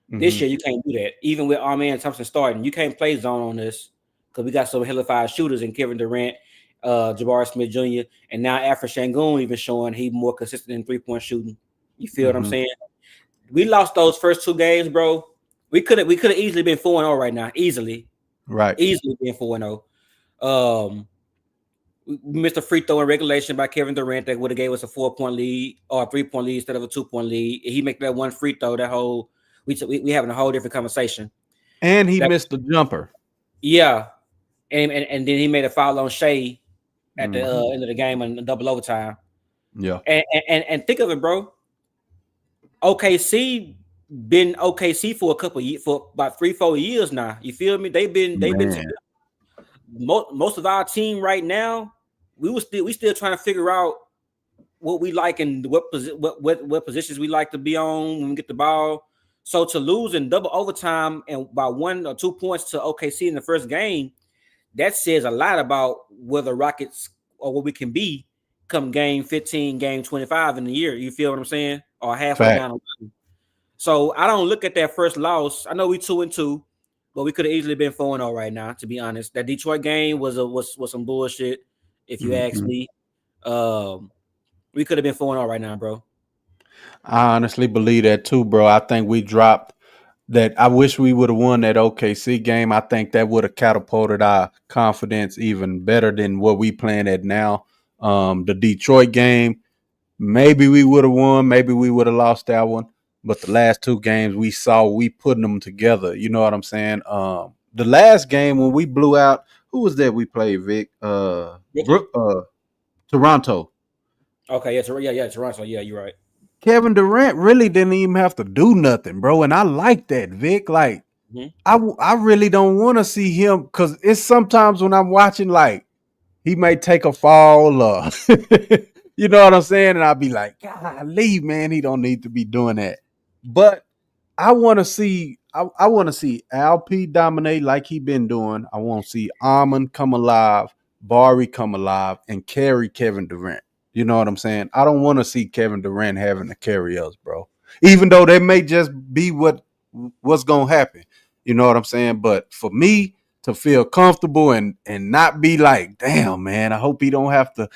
This year you can't do that. Even with our man Thompson starting, you can't play zone on this because we got some hellified shooters in Kevin Durant, Jabari Smith Jr., and now Alfred Şengün even showing he more consistent in 3-point shooting. You feel what I'm saying? We lost those first two games, bro. We could have easily been 4-0 right now. Easily been 4-0. We missed a free throw in regulation by Kevin Durant that would have gave us a 4-point lead or a 3-point lead instead of a 2-point lead. He make that one free throw, that whole we having a whole different conversation. And he missed the jumper. Yeah, and then he made a foul on Shea at the end of the game in double overtime. Yeah, and think of it, bro. OKC been OKC for a couple years, for about 3-4 years now. You feel me? They've been most of our team right now. We still trying to figure out what we like and what positions we like to be on when we get the ball. So to lose in double overtime and by 1 or 2 points to OKC in the first game, that says a lot about where the Rockets or what we can be come game 15, game 25 in the year. You feel what I'm saying? Or halfway Fact. down the line. So I don't look at that first loss. I know we 2-2, but we could have easily been 4-0 right now, to be honest. That Detroit game was some bullshit, if you ask Mhm. me. We could have been 4-0 right now, bro. I honestly believe that too, bro. I think we dropped that. I wish we would have won that OKC game. I think that would have catapulted our confidence even better than what we playing at now. The Detroit game, maybe we would have won, maybe we would have lost that one. But the last two games we saw, we putting them together. You know what I'm saying? The last game when we blew out, who was that we played, Vic? Brooklyn? Toronto. Okay, yeah, Toronto. Yeah, you're right. Kevin Durant really didn't even have to do nothing, bro. And I like that, Vic. Like, Mhm. I really don't want to see him because it's sometimes when I'm watching, like, he may take a fall or you know what I'm saying? And I'll be like, golly, man, he don't need to be doing that. But I want to see I want to see Alp dominate like he been doing. I want to see Armand come alive, Bari come alive, and carry Kevin Durant. You know what I'm saying? I don't want to see Kevin Durant having to carry us, bro. Even though they may just be what's gonna happen. You know what I'm saying? But for me to feel comfortable and not be like, damn, man, I hope he don't have to,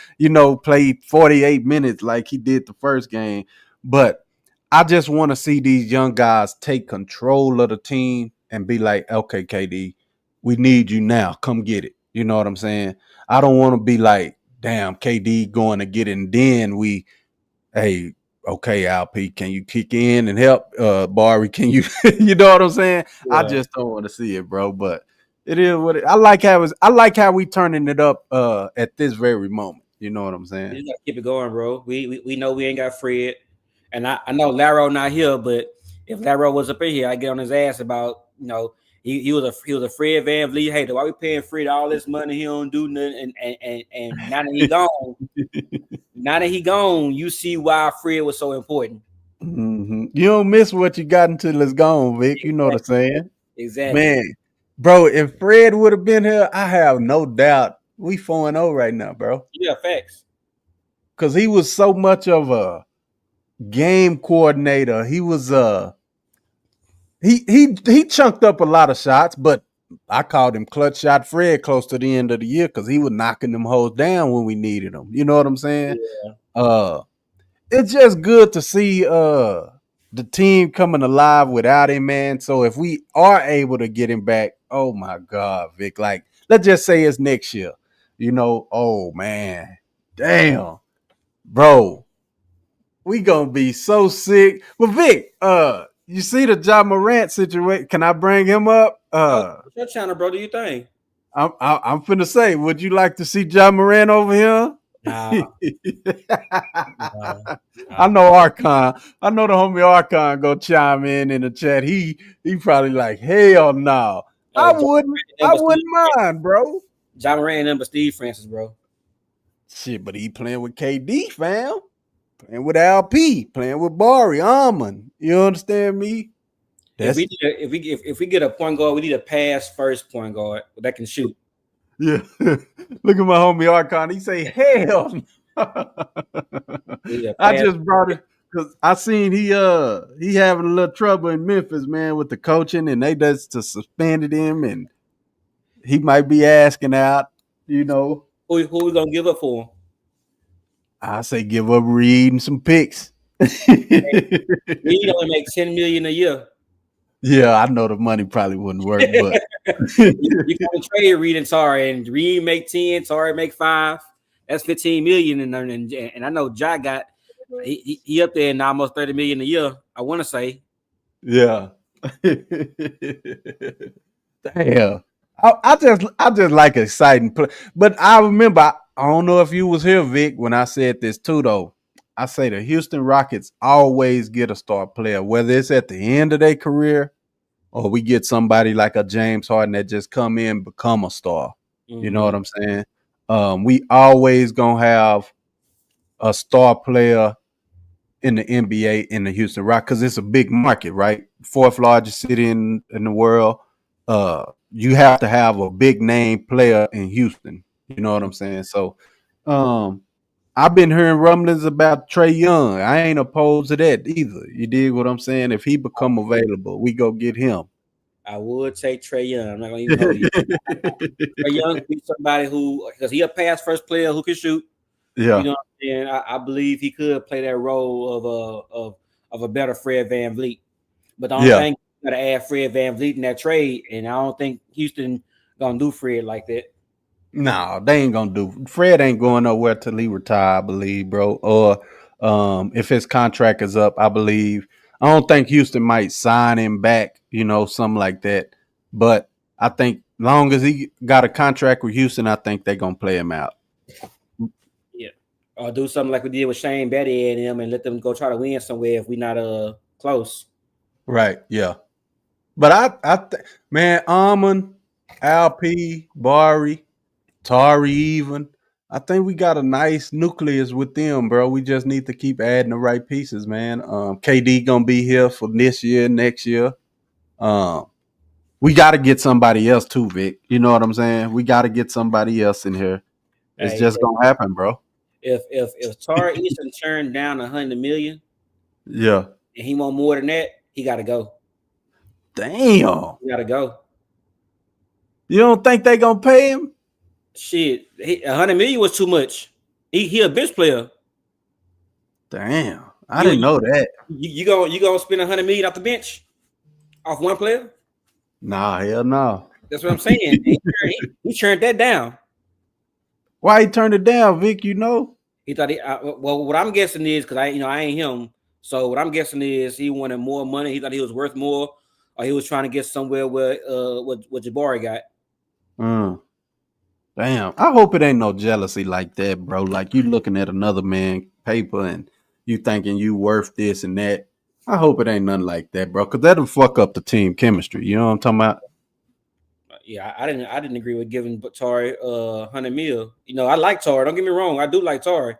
play 48 minutes like he did the first game. But I just want to see these young guys take control of the team and be like, okay, KD, we need you now. Come get it. You know what I'm saying? I don't want to be like, damn, KD going to get it. And then hey, okay, Alp, can you kick in and help? Bari, can you, you know what I'm saying? I Yeah. just don't want to see it, bro. But it is what I like how we turning it up at this very moment. You know what I'm We saying? just gotta keep it going, bro. We know we ain't got Fred, and I know Laro not here, but if Laro was up in here, I get on his ass about he was a Fred Van Vliet hater. Why we paying Fred all this money? He don't do nothing, and now that he gone, you see why Fred was so important. You don't miss what you got until it's gone, Vic. You know what I'm Exactly. saying? Exactly. Man, bro, if Fred would have been here, I have no doubt we 4-0 right now, bro. Yeah, facts. Because he was so much of a game coordinator. He was he chunked up a lot of shots, but I called him clutch shot Fred close to the end of the year because he was knocking them hoes down when we needed them. You know what I'm saying? Yeah. It's just good to see the team coming alive without him, man. So if we are able to get him back, oh my God, Vic, like let's just say it's next year. Oh man, damn, bro, we gonna be so sick. But Vic, you see the Ja Morant situation? Can I bring him up? Oh, it's your channel, bro. Do you think? I'm finna say, would you like to see Ja Morant over here? Nah, nah, I nah. know Archon. I know the homie Archon go chime in the chat. He probably like, hell no. Hey, I wouldn't mind, bro. John Moran and them, but Steve Francis, bro. Shit, but he playing with KD, fam. Playing with LP, playing with Bari, Armand. You understand me? If That's we get a point guard, we need a pass first point guard that can shoot. yeah. Look at my homie Archon. He say, hell no. Yeah, I just brought it because I seen he having a little trouble in Memphis, man, with the coaching, and they just suspended him, and he might be asking out. Who we gonna give up for him? I say give up Reed and some picks. He only make $10 million a year. Yeah, I know the money probably wouldn't work, but You can trade Reed and Tari, and Reed make 10, Tari make 5. That's 15 million, and I know Ja got he up there in almost 30 million a year. I want to say. yeah. Damn. I just like exciting play. But I remember I don't know if you was here, Vic, when I said this too though. I say the Houston Rockets always get a star player, whether it's at the end of their career or we get somebody like a James Harden that just come in and become a star. You know what I'm saying? We always gonna have a star player in the NBA in the Houston Rock because it's a big market, right? Fourth largest city in the world. You have to have a big name player in Houston. You know what I'm saying? So I've been hearing rumblings about Trey Young. I ain't opposed to that either. You dig what I'm saying? If he become available, we go get him. I would take Trey Young. I'm not gonna even hold you. Trey Young be somebody who, because he a pass first player who can shoot. You Yeah. know what I'm saying? I believe he could play that role of a better Fred Van Vliet. But the only Yeah. thing, you gotta add Fred Van Vliet in that trade, and I don't think Houston gonna do Fred like that. No, they ain't gonna do. Fred ain't going nowhere till he retire, I believe, bro. Or if his contract is up, I believe. I don't think Houston might sign him back, something like that. But I think long as he got a contract with Houston, I think they're gonna play him out. Yeah. Or do something like we did with Shane Betty and him and let them go try to win somewhere if we not close. Right. Yeah. But man, Amon, Alp, Bari, Tari, even. I think we got a nice nucleus with them, bro. We just need to keep adding the right pieces, man. KD gonna be here for this year, next year. We got to get somebody else too, Vic. You know what I'm saying? We got to get somebody else in here. It's Hey, just gonna happen, bro. if Tara Easton turned down $100 million Yeah. and he want more than that, he gotta go. Damn. He gotta go. You don't think they gonna pay him? Shit, $100 million was too much. He a bench player. Damn. I didn't know that. You gonna spend $100 million off the bench off one player? Nah, hell no. That's what I'm saying. He turned that down. Why he turned it down, Vic? You know? He thought well, what I'm guessing is because I ain't him. So what I'm guessing is he wanted more money. He thought he was worth more, or he was trying to get somewhere where what Jabari got. Damn. I hope it ain't no jealousy like that, bro. Like you looking at another man paper and you thinking you worth this and that. I hope it ain't nothing like that, bro. Cause that'll fuck up the team chemistry. You know what I'm talking about? Yeah, I didn't agree with giving Tari $100 million. You know, I like Tari. Don't get me wrong, I do like Tari,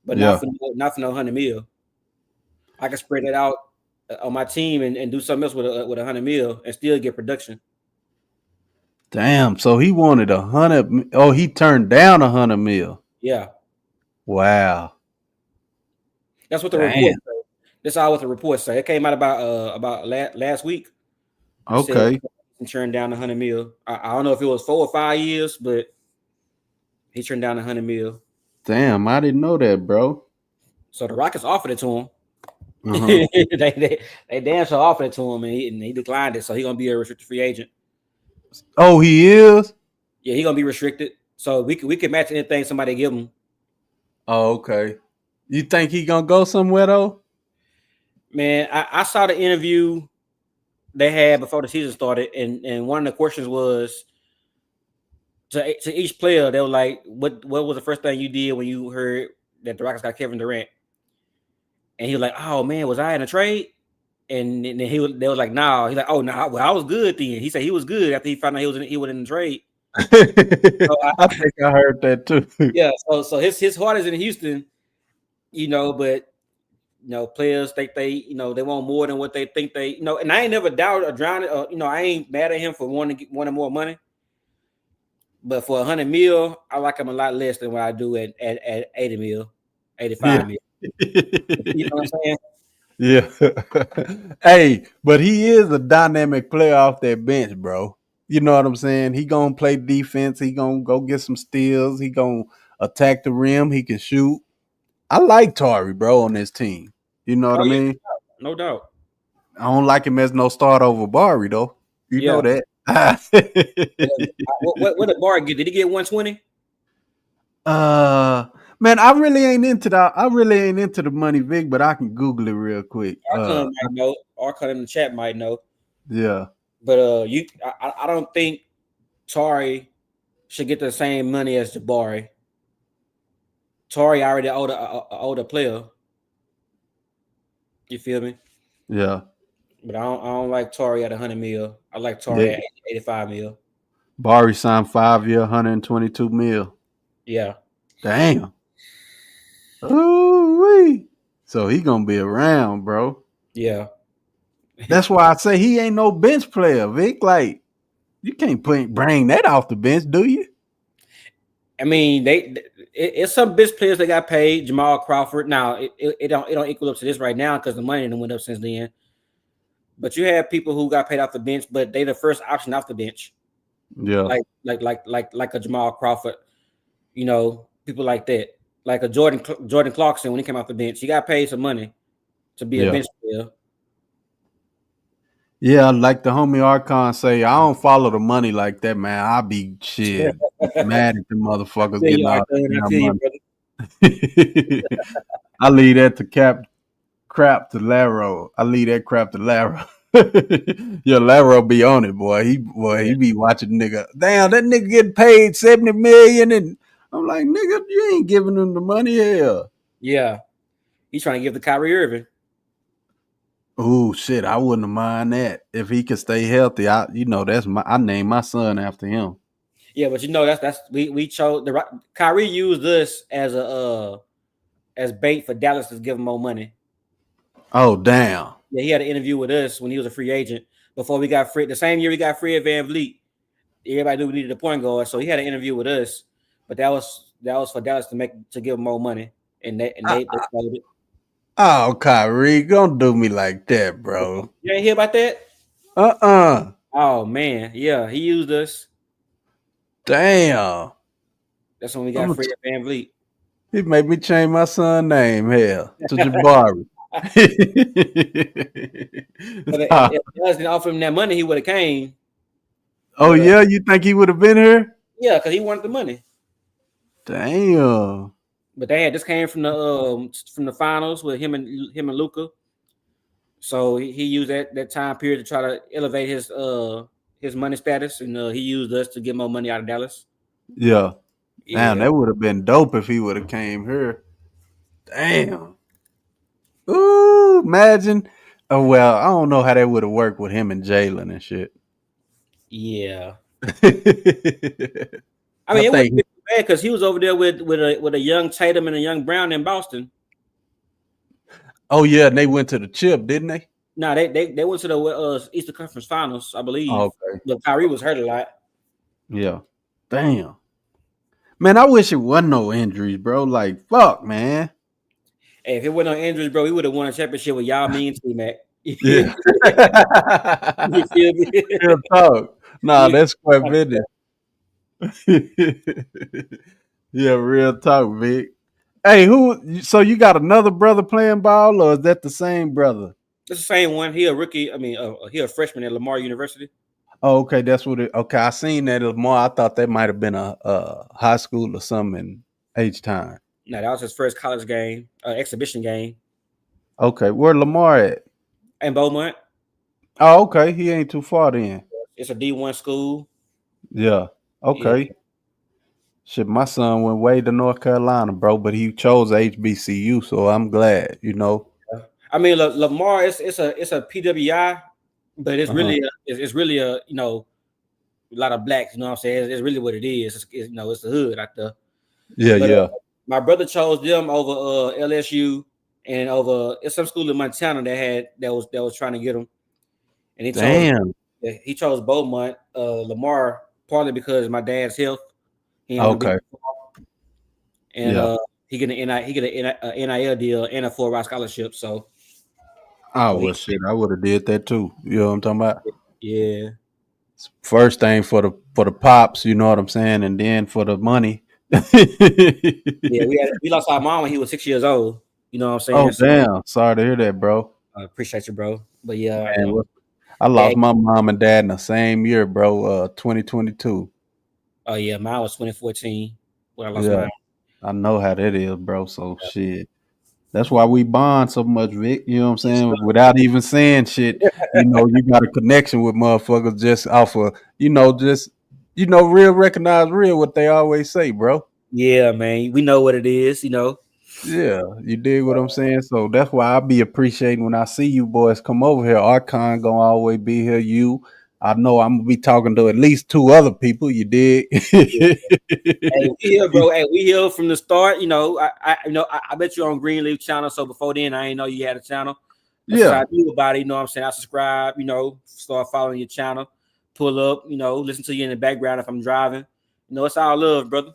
but Yeah. not for no $100 million. I can spread that out on my team and do something else with $100 million and still get production. Damn. So he wanted 100. Oh, he turned down 100 mil. Yeah, Wow. that's what the Damn. report said. That's all what the report say. It came out about last week. Okay. He turned down $100 million. I don't know if it was 4 or 5 years, but he turned down $100 million. Damn, I didn't know that, bro. So the Rockets offered it to him. Uh-huh. they damn sure offered it to him, and he declined it. So he's gonna be a restricted free agent. Oh, he is? Yeah, he's gonna be restricted. So we can match anything somebody give him. Oh, okay. You think he gonna go somewhere though? Man, I saw the interview they had before the season started, and one of the questions was to each player. They were like, "What was the first thing you did when you heard that the Rockets got Kevin Durant?" And he was like, "Oh man, was I in a trade?" And then they were like, "Nah." He's like, "Oh no, nah, well I was good then." He said he was good after he found out he was in the trade. So I think I heard that too. Yeah, so his heart is in Houston, but players think they want more than what they think they, and I ain't never doubted or drowned it, I ain't mad at him for wanting more money. But for 100 mil, I like him a lot less than what I do at 80 mil, 85 mil. You know what I'm saying? Yeah. Hey, but he is a dynamic player off that bench, bro. You know what I'm saying? He gonna play defense. He gonna go get some steals. He gonna attack the rim. He can shoot. I like Tari, bro, on this team. You know what I mean? No doubt. I don't like him as no start over Bari, though. You know that. What did Bar get? Did he get 120? Man, I really ain't into that. I really ain't into the money, Vic, but I can Google it real quick. Arcon might know. Arcon in the chat might know. Yeah. But I don't think Tari should get the same money as Jabari. Tari already older player. You feel me? Yeah. But I don't like Tari at 100 mil. I like Tari at 85 mil. Bari signed 5-year, 122 mil. Yeah. Damn. Ooh-wee. So he gonna be around, bro. Yeah. That's why I say he ain't no bench player, Vic. Like, you can't bring that off the bench, do you? I mean, it's some best players that got paid. Jamal Crawford. Now it don't equal up to this right now because the money done went up since then. But you have people who got paid off the bench, but they the first option off the bench. Yeah. Like a Jamal Crawford. You know, people like that. Like a Jordan Clarkson when he came off the bench, he got paid some money to be a bench player. Yeah, like the homie Archon say, I don't follow the money like that, man. I be shit mad at the motherfuckers getting all that money. I leave that to crap to Laro. I leave that crap to Laro. Yeah, Laro be on it, boy. He be watching nigga. Damn, that nigga getting paid 70 million, and I'm like, nigga, you ain't giving him the money here. Yeah, he's trying to give the Kyrie Irving. Oh shit, I wouldn't mind that if he could stay healthy. I named my son after him. Yeah, but that's we chose Kyrie used us as as bait for Dallas to give him more money. Oh damn. Yeah, he had an interview with us when he was a free agent before we got Fred. The same year we got Fred VanVleet. Everybody knew we needed a point guard, so he had an interview with us. But that was for Dallas to give him more money, and they sold it. Oh, Kyrie, don't do me like that, bro. You ain't hear about that? Oh man, yeah, he used us. Damn. That's when we got Fred VanVleet. He made me change my son's name here to Jabari. But if Dallas didn't offer him that money, he would have came. Oh yeah, you think he would have been here? Yeah, because he wanted the money. Damn. But they had just came from the finals with him and Luka. So he used that time period to try to elevate his money status, and he used us to get more money out of Dallas. Yeah. Damn, that would have been dope if he would have came here. Damn. Ooh, imagine. Oh well, I don't know how that would have worked with him and Jalen and shit. Yeah. I mean, it wouldn't be bad because he was over there with a young Tatum and a young Brown in Boston. Oh yeah, and they went to the chip, didn't they? No, they went to the Eastern Conference Finals, I believe. Oh, okay. But Kyrie was hurt a lot. Yeah. Damn. Man, I wish it wasn't no injuries, bro. Like, fuck, man. Hey, if it wasn't no injuries, bro, we would have won a championship with y'all, me, and T-Mac. Yeah. You feel me? Real talk. Nah, that's quite business. Yeah, real talk, Vic. Hey, so you got another brother playing ball, or is that the same brother? It's the same one. He a rookie. I mean, he a freshman at Lamar University. Oh, okay, that's what it. Okay, I seen that at Lamar. I thought that might have been a high school or something in H-Time. No, that was his first college game, exhibition game. Okay, where Lamar at? In Beaumont. Oh, okay, he ain't too far then. It's a D1 school. Yeah. Okay. Yeah. Shit, my son went way to North Carolina, bro, but he chose HBCU, so I'm glad, you know. I mean, Lamar, it's a PWI, but it's really a you know, a lot of blacks. You know what I'm saying? It's really what it is. It's you know, it's the hood out there. Yeah, but, yeah. My brother chose them over LSU and over it's some school in Montana that was trying to get him, and he chose Beaumont, Lamar, partly because of my dad's health. Okay. And he get an NIL deal and a full-ride scholarship. So, shit, I would have did that too. You know what I'm talking about? Yeah. First thing for the pops, you know what I'm saying, and then for the money. Yeah, we lost our mom when he was 6 years old. You know what I'm saying? Oh damn! Sorry to hear that, bro. I appreciate you, bro. But yeah, man, I lost my mom and dad in the same year, bro. 2022. Oh yeah, mine was 2014 when I lost mine. I know how that is, bro. So shit. That's why we bond so much, Vic. You know what I'm saying? Without even saying shit, you know, you got a connection with motherfuckers just off of, real recognize real, what they always say, bro. Yeah, man. We know what it is, you know. Yeah, you dig what I'm saying? So that's why I be appreciating when I see you boys come over here. Archon gonna always be here. I know I'm gonna be talking to at least 2 other people. You dig? Yeah. Hey, we here, bro. Hey, we here from the start. You know, I bet you're on Greenleaf channel. So before then, I didn't know you had a channel. Yeah, I knew about it. You know what I'm saying? I subscribe. You know, start following your channel. Pull up. You know, listen to you in the background if I'm driving. You know, it's all love, brother.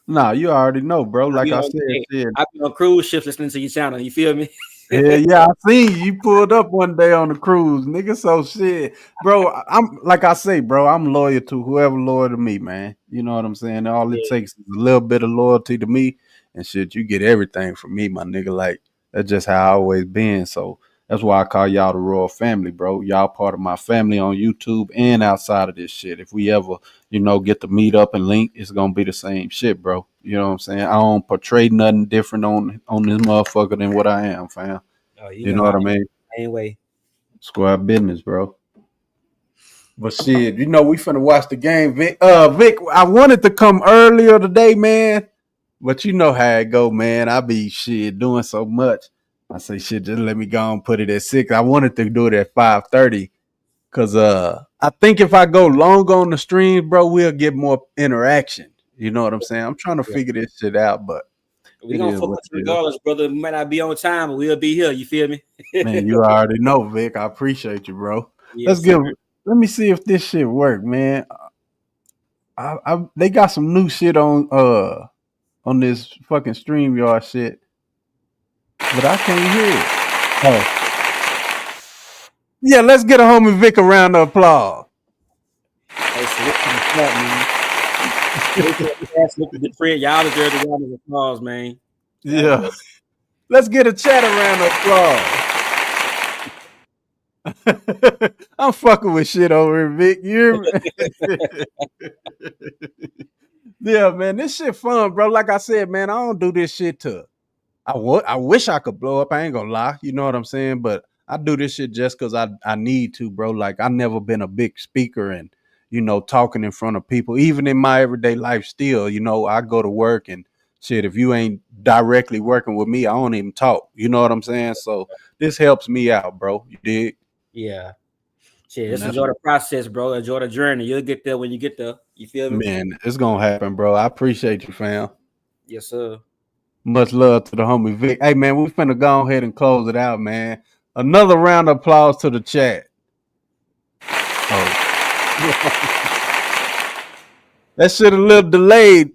Nah, you already know, bro. Like I said, shit. I be on cruise ships listening to your channel. You feel me? Yeah, I seen you pulled up one day on the cruise, nigga. So shit, bro. I'm like I say, bro. I'm loyal to whoever loyal to me, man. You know what I'm saying? All it Yeah. takes is a little bit of loyalty to me, and shit, you get everything from me, my nigga. Like that's just how I always been. So that's why I call y'all the royal family, bro. Y'all part of my family on YouTube and outside of this shit. If we ever, get to meet up and link, it's gonna be the same shit, bro. You know what I'm saying? I don't portray nothing different on this motherfucker than what I am, fam. Oh, You know what I mean? Anyway, Squad business, bro. But shit, we finna watch the game, Vic. Vic, I wanted to come earlier today, man. But you know how it go, man. I be shit doing so much. I say shit, just let me go and put it at 6. I wanted to do it at 5:30. Cause I think if I go long on the streams, bro, we'll get more interaction. You know what I'm saying? I'm trying to figure this shit out, but we gonna focus regardless, brother. We might not be on time, but we'll be here. You feel me? Man, you already know, Vic. I appreciate you, bro. Yes, Let me see if this shit work, man. They got some new shit on this fucking StreamYard shit, but I can't hear it. Oh. Yeah, let's get a homie Vic a round of applause. Hey, so what's up, man? Y'all deserve a round of applause, man. Yeah. Let's get a chat around of applause. I'm fucking with shit over here, Vic. You hear me? Yeah, man, this shit fun, bro. Like I said, man, I don't do this shit to. I wish I could blow up. I ain't gonna lie. You know what I'm saying? But I do this shit just because I need to, bro. Like I never been a big speaker and talking in front of people, even in my everyday life. Still, I go to work and shit. If you ain't directly working with me, I don't even talk. You know what I'm saying? So this helps me out, bro. You dig? Yeah. Shit, just enjoy the process, bro. Enjoy the journey. You'll get there when you get there. You feel me? Man, it's gonna happen, bro. I appreciate you, fam. Yes, sir. Much love to the homie Vic. Hey, man, we finna go ahead and close it out, man. Another round of applause to the chat. Oh. That shit a little delayed.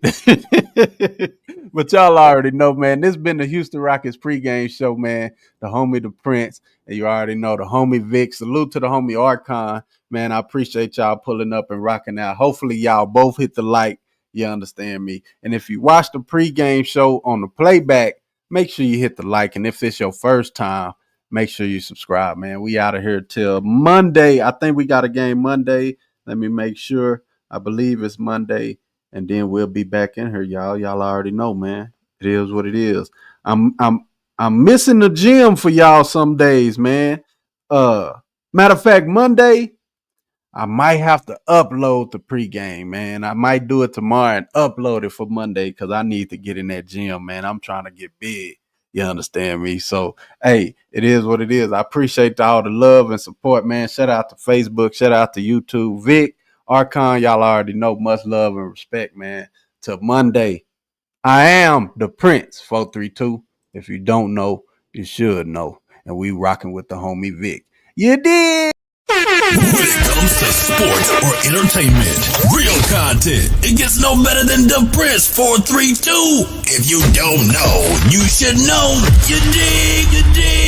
But y'all already know, man. This been the Houston Rockets pregame show, man. The homie, the Prince. And you already know the homie Vic. Salute to the homie Archon. Man, I appreciate y'all pulling up and rocking out. Hopefully y'all both hit the like. You understand me? And if you watch the pregame show on the playback, make sure you hit the like. And if it's your first time, make sure you subscribe, man. We out of here till Monday. I think we got a game Monday. Let me make sure. I believe it's Monday. And then we'll be back in here, y'all. Y'all already know, man. It is what it is. I'm missing the gym for y'all some days, man. Matter of fact, Monday, I might have to upload the pregame, man. I might do it tomorrow and upload it for Monday because I need to get in that gym, man. I'm trying to get big. You understand me? So, hey, it is what it is. I appreciate all the love and support, man. Shout out to Facebook. Shout out to YouTube. Vic, Archon, y'all already know. Much love and respect, man. Till Monday, I am the Prince 432. If you don't know, you should know. And we rocking with the homie Vic. You did. When it comes to sports or entertainment, real content, it gets no better than the Prince 432. If you don't know, you should know. You dig, you dig.